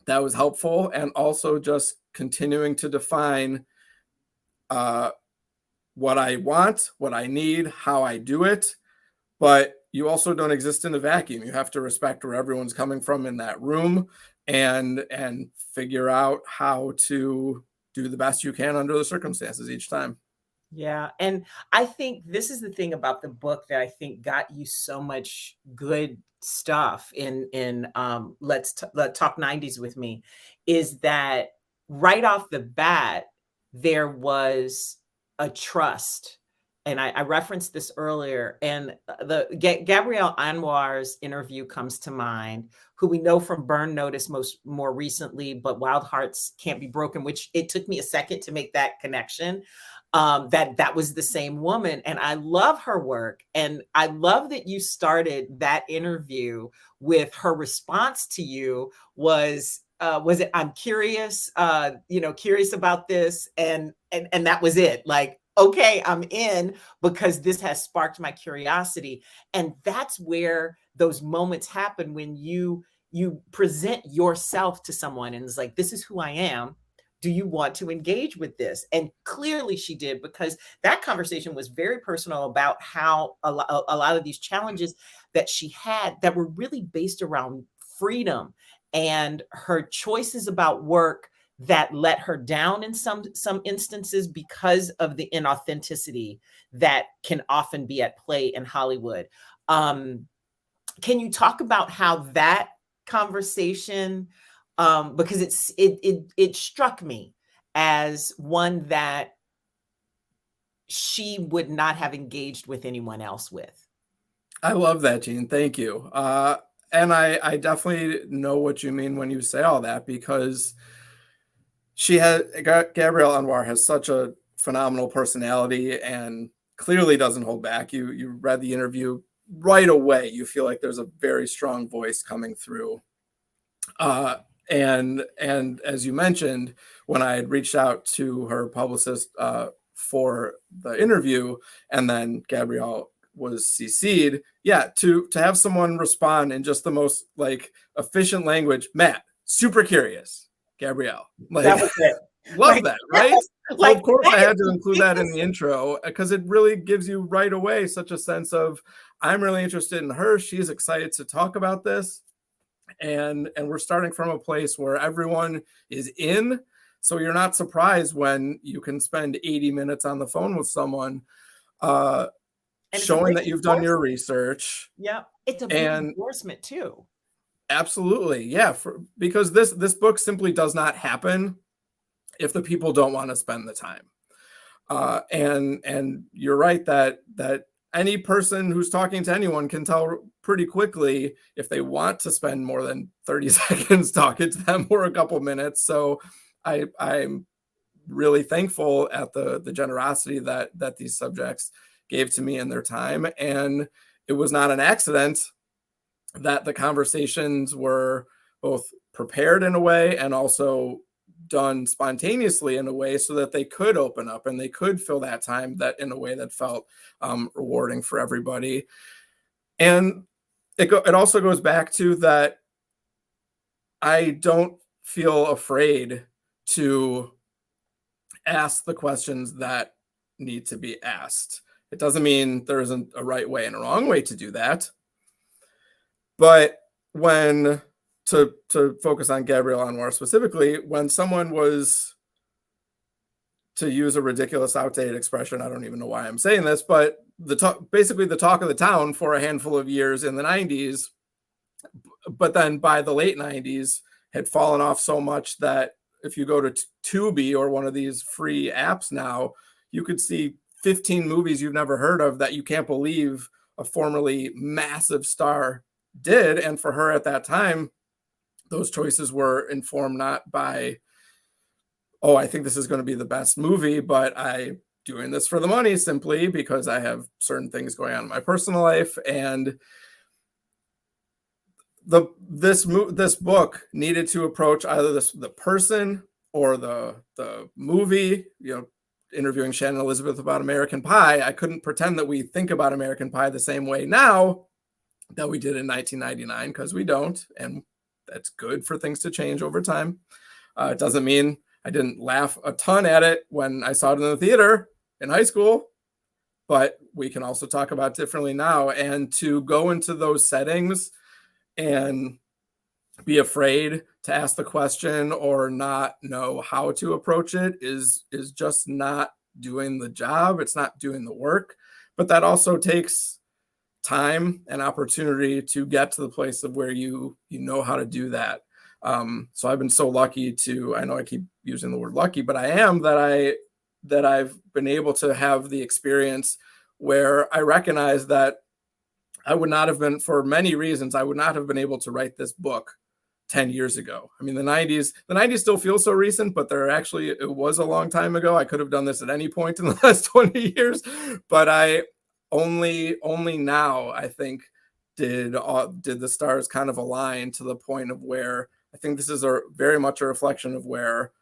That was helpful. And also just continuing to define what I want, what I need, how I do it. But you also don't exist in a vacuum. You have to respect where everyone's coming from in that room, and figure out how to do the best you can under the circumstances each time. Yeah. And I think this is the thing about the book that I think got you so much good stuff in Let's Talk 90s with Me, is that right off the bat, there was a trust. And I referenced this earlier, and Gabrielle Anwar's interview comes to mind, who we know from Burn Notice more recently, but Wild Hearts Can't Be Broken, which it took me a second to make that connection. That was the same woman. And I love her work. And I love that you started that interview with her response to you was it, I'm curious, curious about this. And that was it. Like, okay, I'm in because this has sparked my curiosity. And that's where those moments happen, when you present yourself to someone and it's like, this is who I am. Do you want to engage with this? And clearly she did, because that conversation was very personal about how a lot of these challenges that she had that were really based around freedom and her choices about work that let her down in some instances because of the inauthenticity that can often be at play in Hollywood. Can you talk about how that conversation, because it struck me as one that she would not have engaged with anyone else with? I love that, Jeanne. Thank you. And I definitely know what you mean when you say all that, because Gabrielle Anwar has such a phenomenal personality and clearly doesn't hold back. You read the interview right away. You feel like there's a very strong voice coming through. And as you mentioned, when I had reached out to her publicist for the interview, and then Gabrielle was CC'd, to have someone respond in just the most like efficient language, Matt, super curious, Gabrielle, like, that was it. love that, right? Like, so of course I had to include that in the intro, because it really gives you right away such a sense of, I'm really interested in her. She's excited to talk about this. And we're starting from a place where everyone is in. So you're not surprised when you can spend 80 minutes on the phone with someone, showing that you've done your research. Yeah. It's a big endorsement too. Absolutely. Yeah. Because this book simply does not happen if the people don't want to spend the time. And you're right that any person who's talking to anyone can tell pretty quickly if they want to spend more than 30 seconds talking to them or a couple minutes. So I'm really thankful at the generosity that these subjects gave to me in their time. And it was not an accident that the conversations were both prepared in a way and also done spontaneously in a way so that they could open up and they could fill that time that in a way that felt rewarding for everybody. And it also goes back to that I don't feel afraid to ask the questions that need to be asked. It doesn't mean there isn't a right way and a wrong way to do that. But when to focus on Gabrielle Anwar specifically, when someone was, to use a ridiculous, outdated expression, I don't even know why I'm saying this, but basically the talk of the town for a handful of years in the 90s, but then by the late 90s had fallen off so much that if you go to Tubi or one of these free apps now, you could see 15 movies you've never heard of that you can't believe a formerly massive star did. And for her at that time, those choices were informed not by, oh, I think this is going to be the best movie, but I'm doing this for the money simply because I have certain things going on in my personal life. And this book needed to approach either the person or the movie. Interviewing Shannon Elizabeth about American Pie, I couldn't pretend that we think about American Pie the same way now that we did in 1999, because we don't, and that's good for things to change over time. It doesn't mean I didn't laugh a ton at it when I saw it in the theater in high school, but we can also talk about it differently now. And to go into those settings and be afraid to ask the question or not know how to approach it is just not doing the job. It's not doing the work, but that also takes time and opportunity to get to the place of where you know how to do that. So I've been so lucky I know I keep using the word lucky, but I am that I've been able to have the experience where I recognize that I would not have been, for many reasons, I would not have been able to write this book 10 years ago. I mean, the 90s still feel so recent, but it was a long time ago. I could have done this at any point in the last 20 years, but I only now, I think, did the stars kind of align to the point of where I think this is very much a reflection of where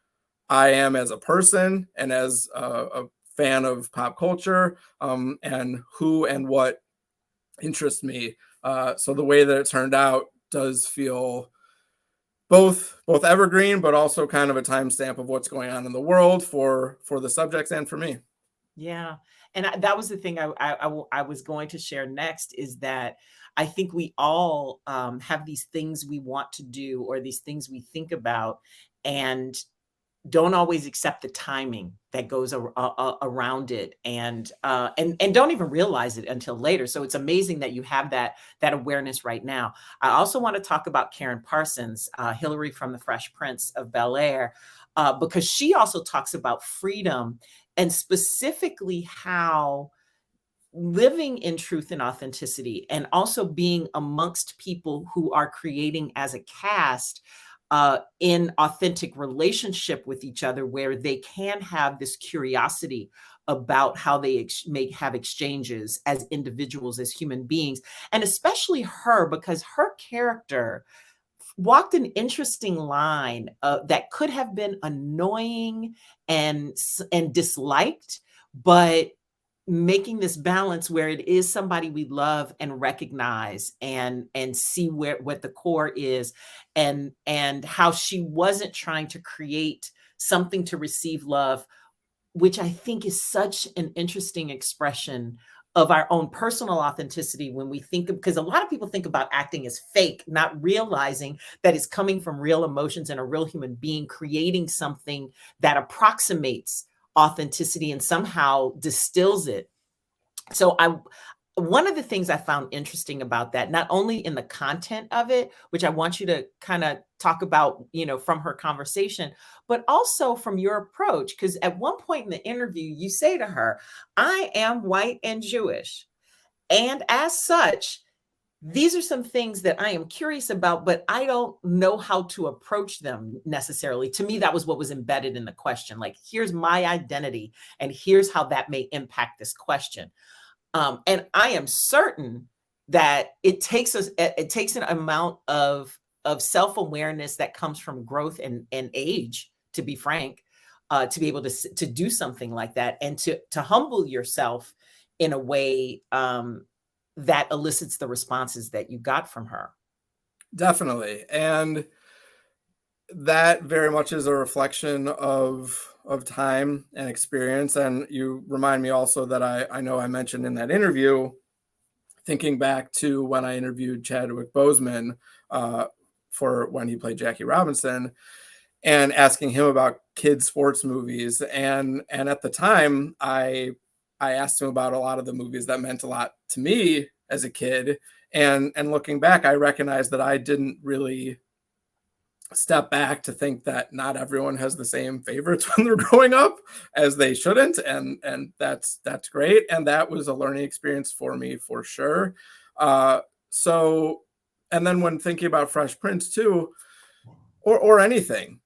I am as a person and as a fan of pop culture, and who and what interests me. So the way that it turned out does feel both evergreen, but also kind of a timestamp of what's going on in the world for the subjects and for me. Yeah. And that was the thing I was going to share next, is that I think we all have these things we want to do, or these things we think about, and don't always accept the timing that goes around it, and don't even realize it until later. So it's amazing that you have that awareness right now. I also want to talk about Karen Parsons, Hillary from the Fresh Prince of Bel-Air, because she also talks about freedom, and specifically how living in truth and authenticity, and also being amongst people who are creating as a cast in authentic relationship with each other, where they can have this curiosity about how they may have exchanges as individuals, as human beings. And especially her, because her character walked an interesting line that could have been annoying and disliked, but making this balance where it is somebody we love and recognize and see what the core is, and how she wasn't trying to create something to receive love, which I think is such an interesting expression of our own personal authenticity when we think of, because a lot of people think about acting as fake, not realizing that it's coming from real emotions and a real human being creating something that approximates authenticity and somehow distills it. So one of the things I found interesting about that, not only in the content of it, which I want you to kind of talk about, from her conversation, but also from your approach, because at one point in the interview, you say to her, "I am white and Jewish, and as such, these are some things that I am curious about, but I don't know how to approach them necessarily." To me, that was what was embedded in the question. Like, here's my identity, and here's how that may impact this question. And I am certain that it takes an amount of self-awareness that comes from growth and age, to be frank, to be able to do something like that, and to humble yourself in a way that elicits the responses that you got from her. Definitely. And that very much is a reflection of time and experience. And you remind me also that I know I mentioned in that interview, thinking back to when I interviewed Chadwick Boseman for when he played Jackie Robinson, and asking him about kids sports movies. And at the time, I asked him about a lot of the movies that meant a lot to me as a kid. And looking back, I recognized that I didn't really step back to think that not everyone has the same favorites when they're growing up, as they shouldn't. And that's great. And that was a learning experience for me, for sure. So, and then when thinking about Fresh Prince too, or anything,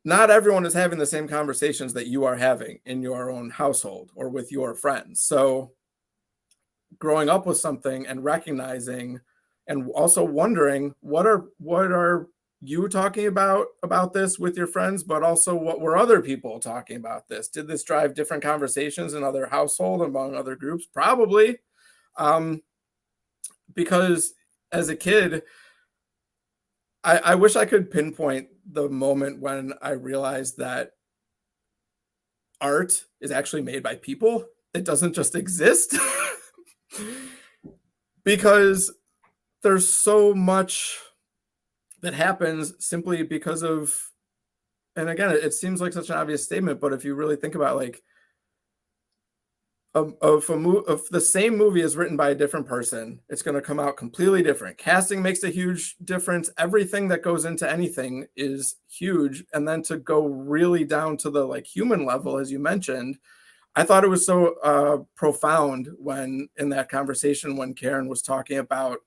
not everyone is having the same conversations that you are having in your own household or with your friends. So growing up with something and recognizing and also wondering what are you talking about this with your friends, but also what were other people talking about this? Did this drive different conversations in other household among other groups? Probably, because as a kid, I wish I could pinpoint the moment when I realized that art is actually made by people. It doesn't just exist. Because there's so much that happens simply because of, and again, it seems like such an obvious statement, but if you really think about, like, if the same movie is written by a different person, it's going to come out completely different. Casting makes a huge difference. Everything that goes into anything is huge. And then to go really down to the, like, human level, as you mentioned, I thought it was so profound when in that conversation when Karen was talking about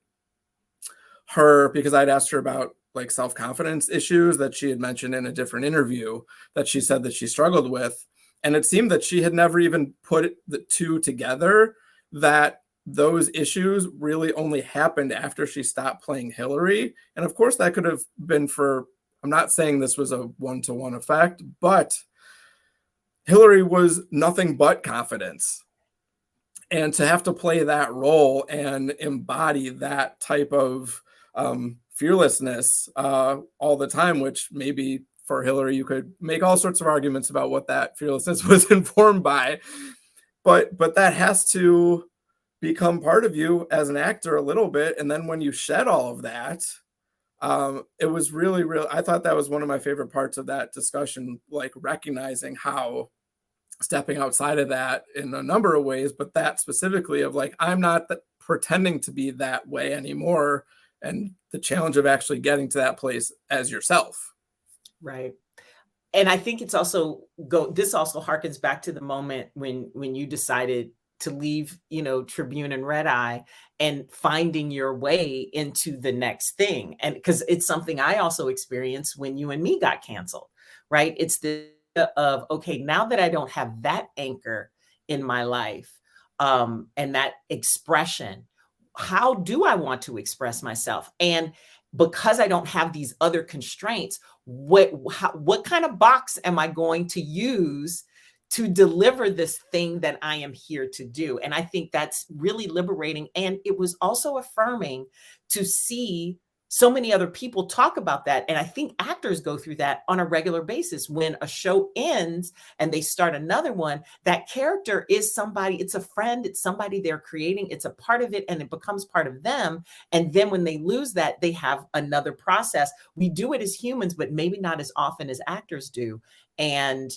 her, because I'd asked her about, like, self-confidence issues that she had mentioned in a different interview that she said that she struggled with. And it seemed that she had never even put the two together, that those issues really only happened after she stopped playing Hillary. And of course, that could have been for, I'm not saying this was a one-to-one effect, but Hillary was nothing but confidence. And to have to play that role and embody that type of fearlessness all the time, which maybe for Hillary, you could make all sorts of arguments about what that fearlessness was informed by, but that has to become part of you as an actor a little bit. And then when you shed all of that, it was really, I thought that was one of my favorite parts of that discussion, like recognizing how stepping outside of that in a number of ways, but that specifically of, like, I'm not pretending to be that way anymore. And the challenge of actually getting to that place as yourself. Right. And I think it's also this also harkens back to the moment when you decided to leave, Tribune and RedEye and finding your way into the next thing. And because it's something I also experienced when You and Me got canceled, right? It's the of, okay, now that I don't have that anchor in my life, and that expression, how do I want to express myself? And because I don't have these other constraints, what kind of box am I going to use to deliver this thing that I am here to do? And I think that's really liberating. And it was also affirming to see so many other people talk about that. And I think actors go through that on a regular basis. When a show ends and they start another one, that character is somebody, it's a friend, it's somebody they're creating, it's a part of it, and it becomes part of them. And then when they lose that, they have another process. We do it as humans, but maybe not as often as actors do. And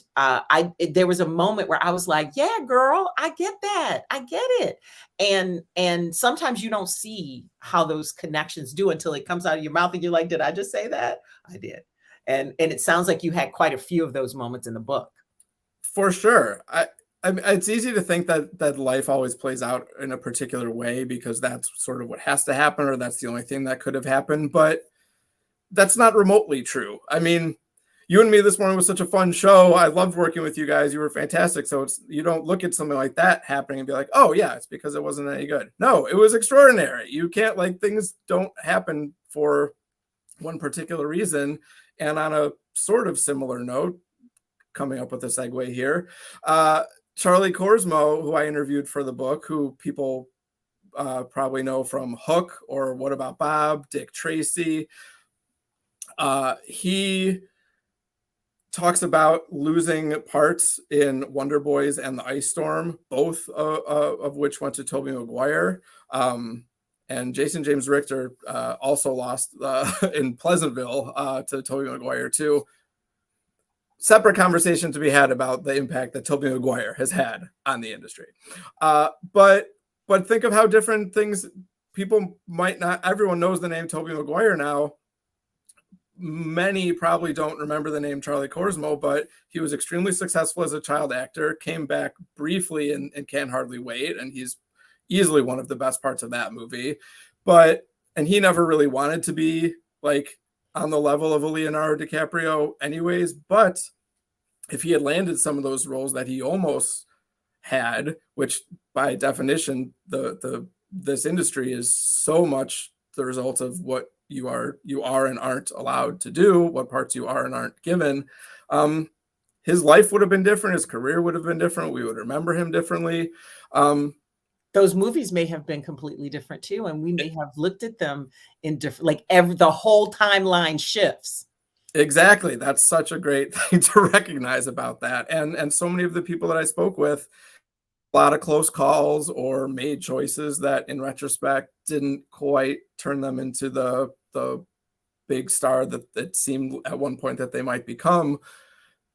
there was a moment where I was like, yeah, girl, I get that. I get it. And sometimes you don't see how those connections do until it comes out of your mouth and you're like, did I just say that? I did. And it sounds like you had quite a few of those moments in the book. For sure. I mean, it's easy to think that life always plays out in a particular way because that's sort of what has to happen, or that's the only thing that could have happened. But that's not remotely true. I mean, You and Me this morning was such a fun show. I loved working with you guys. You were fantastic. So you don't look at something like that happening and be like, oh yeah, it's because it wasn't any good. No, it was extraordinary. You can't, like, things don't happen for one particular reason. And on a sort of similar note, coming up with a segue here, Charlie Korsmo, who I interviewed for the book, who people probably know from Hook or What About Bob, Dick Tracy, he talks about losing parts in Wonder Boys and The Ice Storm, both of which went to Tobey Maguire. And Jason James Richter also lost in Pleasantville to Tobey Maguire too. Separate conversation to be had about the impact that Tobey Maguire has had on the industry. But think of how different things, people might not, everyone knows the name Tobey Maguire now. Many probably don't remember the name Charlie Korsmo, but he was extremely successful as a child actor, came back briefly in Can't Hardly Wait, and he's easily one of the best parts of that movie. And he never really wanted to be, like, on the level of a Leonardo DiCaprio anyways, but if he had landed some of those roles that he almost had, which by definition, this industry is so much the result of what you are and aren't allowed to do, what parts you are and aren't given. His life would have been different. His career would have been different. We would remember him differently. Those movies may have been completely different too, and we may have looked at them in different, like the whole timeline shifts. Exactly. That's such a great thing to recognize about that. And so many of the people that I spoke with, a lot of close calls or made choices that in retrospect didn't quite turn them into the big star that it seemed at one point that they might become.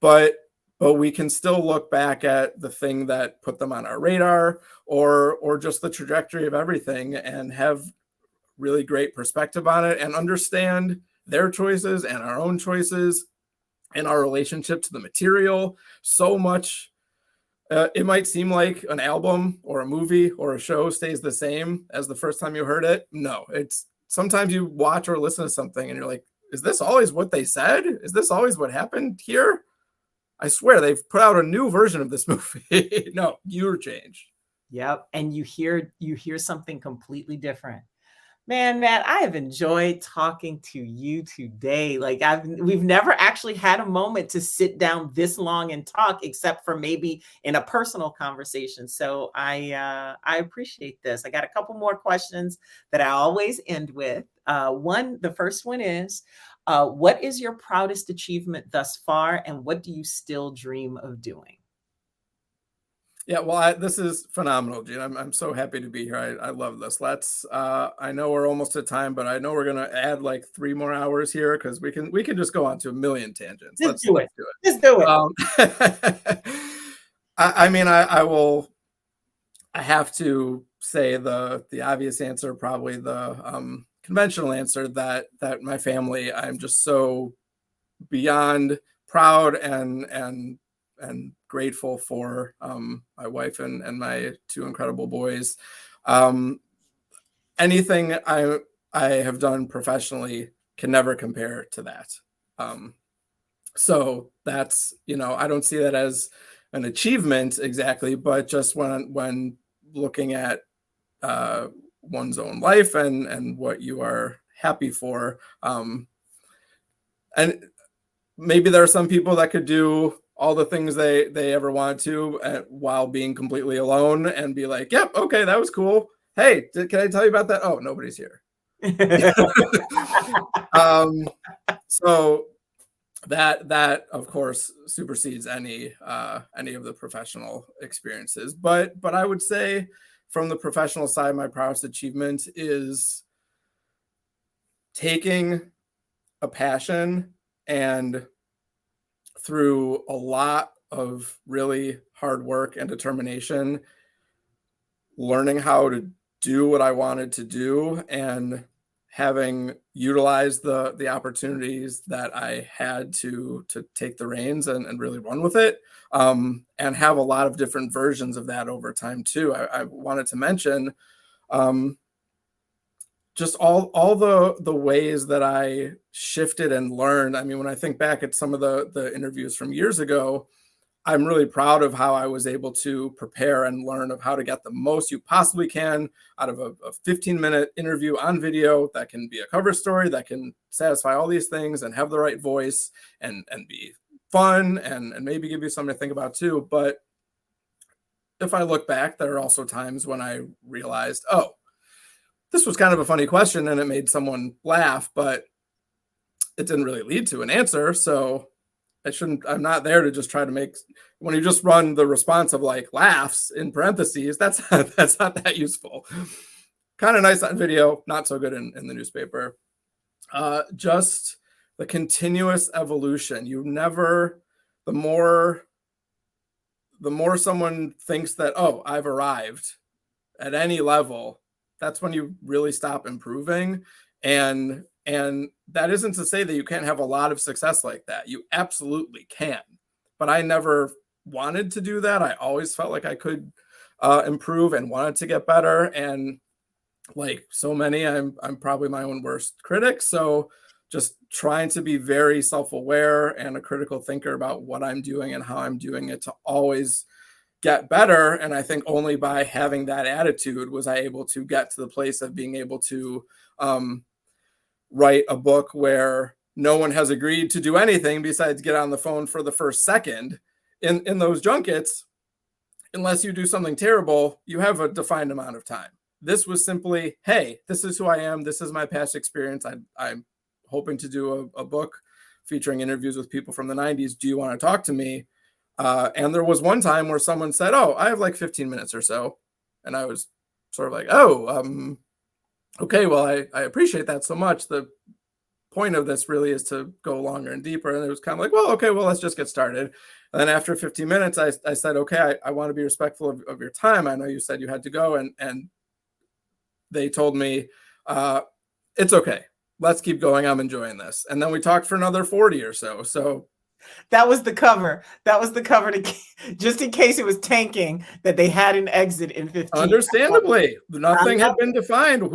But we can still look back at the thing that put them on our radar, or just the trajectory of everything, and have really great perspective on it and understand their choices and our own choices and our relationship to the material so much. It might seem like an album or a movie or a show stays the same as the first time you heard it. No, it's sometimes you watch or listen to something and you're like, is this always what they said? Is this always what happened here? I swear they've put out a new version of this movie. No, you're changed. Yep. And you hear something completely different. Man, Matt, I have enjoyed talking to you today. Like we've never actually had a moment to sit down this long and talk, except for maybe in a personal conversation. So I appreciate this. I got a couple more questions that I always end with. The first one is, what is your proudest achievement thus far, and what do you still dream of doing? Yeah, well, this is phenomenal, Jeanne. I'm so happy to be here. I love this. I know we're almost at time, but I know we're gonna add like 3 more hours here because we can just go on to a million tangents. Let's do it. Just do it. I mean, I have to say the obvious answer, probably the conventional answer, that my family, I'm just so beyond proud and grateful for, my wife and my 2 incredible boys. Anything I have done professionally can never compare to that. So that's, I don't see that as an achievement exactly, but just when looking at one's own life and what you are happy for. And maybe there are some people that could do all the things they ever wanted to while being completely alone and be like, yep, okay, that was cool. Hey, can I tell you about that? Oh, nobody's here. So that of course supersedes any of the professional experiences. But I would say from the professional side, my proudest achievement is taking a passion and through a lot of really hard work and determination, learning how to do what I wanted to do and having utilized the opportunities that I had to take the reins and really run with it, and have a lot of different versions of that over time too. I wanted to mention just all the ways that I shifted and learned. I mean, when I think back at some of the interviews from years ago, I'm really proud of how I was able to prepare and learn of how to get the most you possibly can out of a 15-minute interview on video that can be a cover story, that can satisfy all these things and have the right voice and be fun and maybe give you something to think about too. But if I look back, there are also times when I realized, oh, this was kind of a funny question and it made laugh, but it didn't really lead to an answer. So I'm not there to just try to make, when you just run the response of like laughs in parentheses, that's not that useful. Kind of nice on video, not so good in the newspaper. Just the continuous evolution. The more someone thinks that, oh, I've arrived at any level, that's when you really stop improving. And that isn't to say that you can't have a lot of success like that. You absolutely can. But I never wanted to do that. I always felt like I could improve and wanted to get better. And like so many, I'm probably my own worst critic. So just trying to be very self-aware and a critical thinker about what I'm doing and how I'm doing it, to always get better. And I think only by having that attitude was I able to get to the place of being able to write a book where no one has agreed to do anything besides get on the phone for the first second. In those junkets, unless you do something terrible, you have a defined amount of time. This was simply, hey, this is who I am. This is my past experience. I'm hoping to do a book featuring interviews with people from the 90s. Do you want to talk to me? And there was one time where someone said, oh, I have like 15 minutes or so. And I was sort of like, oh, okay, well, I appreciate that so much. The point of this really is to go longer and deeper. And it was kind of like, well, okay, well, let's just get started. And then after 15 minutes, I said, okay, I want to be respectful of your time. I know you said you had to go. And they told me, it's okay. Let's keep going. I'm enjoying this. And then we talked for another 40 or so. So that was the cover. That was the cover to just in case it was tanking, that they had an exit in 15. Understandably, nothing had been defined.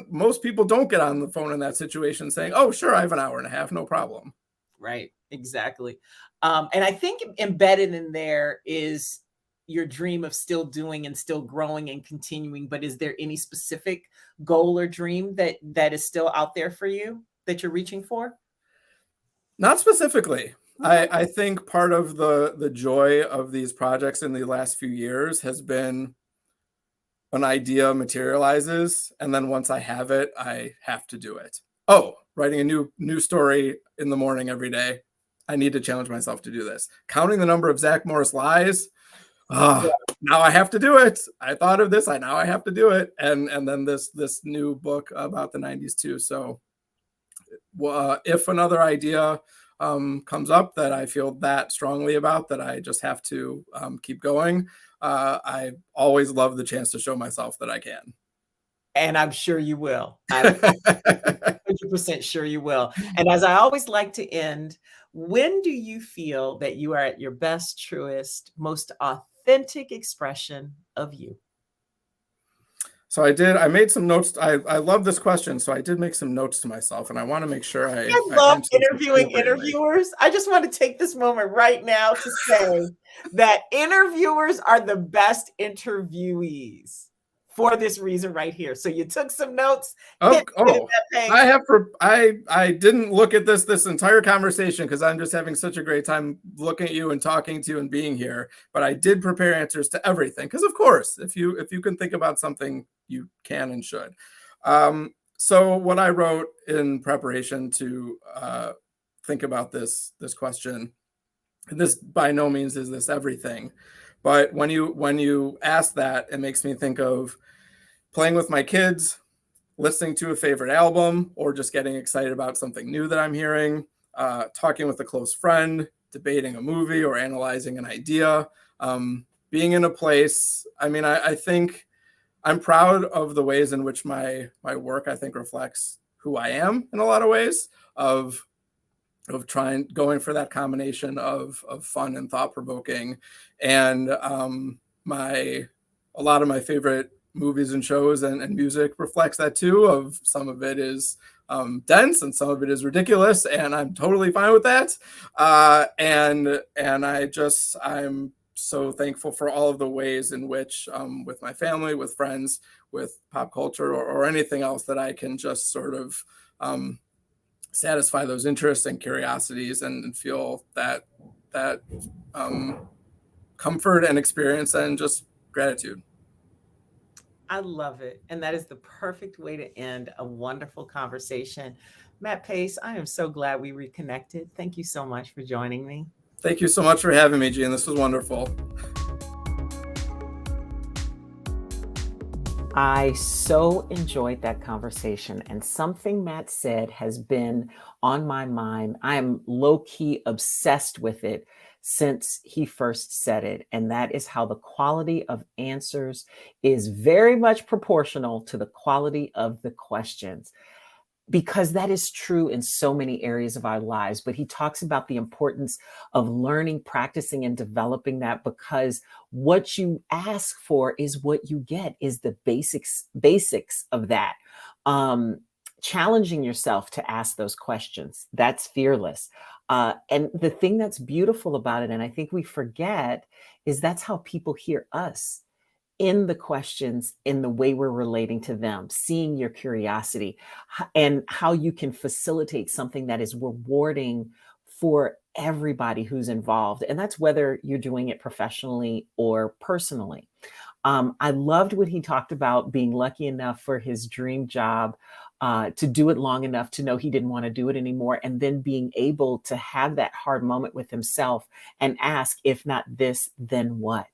Most people don't get on the phone in that situation saying, oh, sure, I have an hour and a half, no problem. Right, exactly. And I think embedded in there is your dream of still doing and still growing and continuing. But is there any specific goal or dream that is still out there for you that you're reaching for? Not specifically. I think part of the joy of these projects in the last few years has been an idea materializes, and then once I have it, I have to do it. Oh, writing a new story in the morning every day. I need to challenge myself to do this. Counting the number of Zack Morris lies. Now I have to do it. I thought of this. Now I have to do it. And then this new book about the 90s too. So if another idea comes up that I feel that strongly about, that I just have to keep going, I always love the chance to show myself that I can. And I'm sure you will. I'm 100% sure you will. And as I always like to end, when do you feel that you are at your best, truest, most authentic expression of you? So I made some notes. I love this question. So I did make some notes to myself, and I want to make sure I love interviewing interviewers. I just want to take this moment right now to say that interviewers are the best interviewees for this reason right here. So you took some notes. I didn't look at this entire conversation because I'm just having such a great time looking at you and talking to you and being here. But I did prepare answers to everything because, of course, if you can think about something, you can and should. So what I wrote in preparation to think about this question, and this by no means is this everything, but when you ask that, it makes me think of playing with my kids, listening to a favorite album, or just getting excited about something new that I'm hearing, talking with a close friend, debating a movie or analyzing an idea, being in a place. I mean, I think I'm proud of the ways in which my work, I think, reflects who I am in a lot of ways, of going for that combination of fun and thought-provoking. And a lot of my favorite movies and shows and music reflects that too. Of some of it is dense and some of it is ridiculous, and I'm totally fine with that. And I'm so thankful for all of the ways in which with my family, with friends, with pop culture, or anything else that I can just sort of satisfy those interests and curiosities and feel that comfort and experience and just gratitude. I love it. And that is the perfect way to end a wonderful conversation. Matt Pais, I am so glad we reconnected. Thank you so much for joining me. Thank you so much for having me, Jeanne. This was wonderful. I so enjoyed that conversation, and something Matt said has been on my mind. I am low-key obsessed with it since he first said it, and that is how the quality of answers is very much proportional to the quality of the questions. Because that is true in so many areas of our lives. But he talks about the importance of learning, practicing, and developing that, because what you ask for is what you get, is the basics of that. challenging yourself to ask those questions. That's fearless. And the thing that's beautiful about it, and I think we forget, is that's how people hear us in the questions, in the way we're relating to them, seeing your curiosity and how you can facilitate something that is rewarding for everybody who's involved. And that's whether you're doing it professionally or personally. I loved what he talked about being lucky enough for his dream job to do it long enough to know he didn't want to do it anymore. And then being able to have that hard moment with himself and ask, if not this, then what?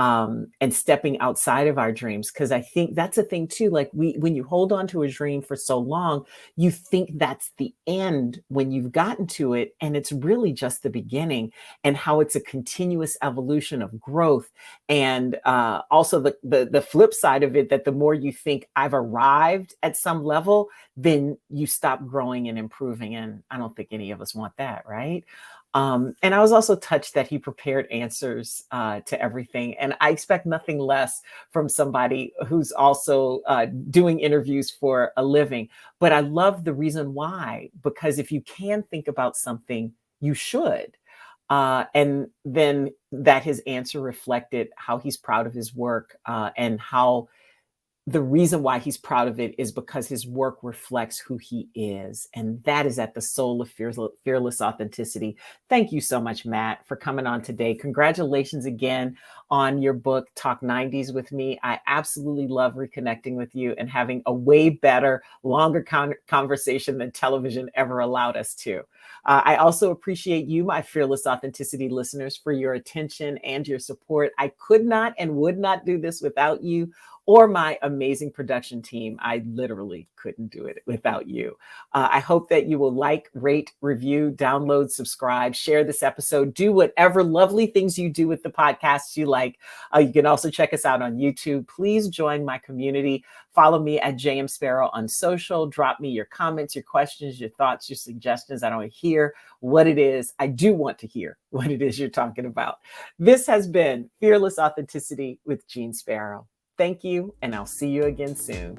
And stepping outside of our dreams. Because I think that's a thing too. Like when you hold on to a dream for so long, you think that's the end when you've gotten to it. And it's really just the beginning, and how it's a continuous evolution of growth. And also the flip side of it, that the more you think I've arrived at some level, then you stop growing and improving. And I don't think any of us want that, right? And I was also touched that he prepared answers to everything. And I expect nothing less from somebody who's also doing interviews for a living. But I love the reason why, because if you can think about something, you should. And then that his answer reflected how he's proud of his work, and how the reason why he's proud of it is because his work reflects who he is. And that is at the soul of fearless authenticity. Thank you so much, Matt, for coming on today. Congratulations again on your book, Talk 90s with Me. I absolutely love reconnecting with you and having a way better, longer conversation than television ever allowed us to. I also appreciate you, my Fearless Authenticity listeners, for your attention and your support. I could not and would not do this without you or my amazing production team. I literally couldn't do it without you. I hope that you will like, rate, review, download, subscribe, share this episode, do whatever lovely things you do with the podcasts you like. You can also check us out on YouTube. Please join my community. Follow me at JM Sparrow on social. Drop me your comments, your questions, your thoughts, your suggestions. I don't hear what it is. I do want to hear what it is you're talking about. This has been Fearless Authenticity with Jeanne Sparrow. Thank you, and I'll see you again soon.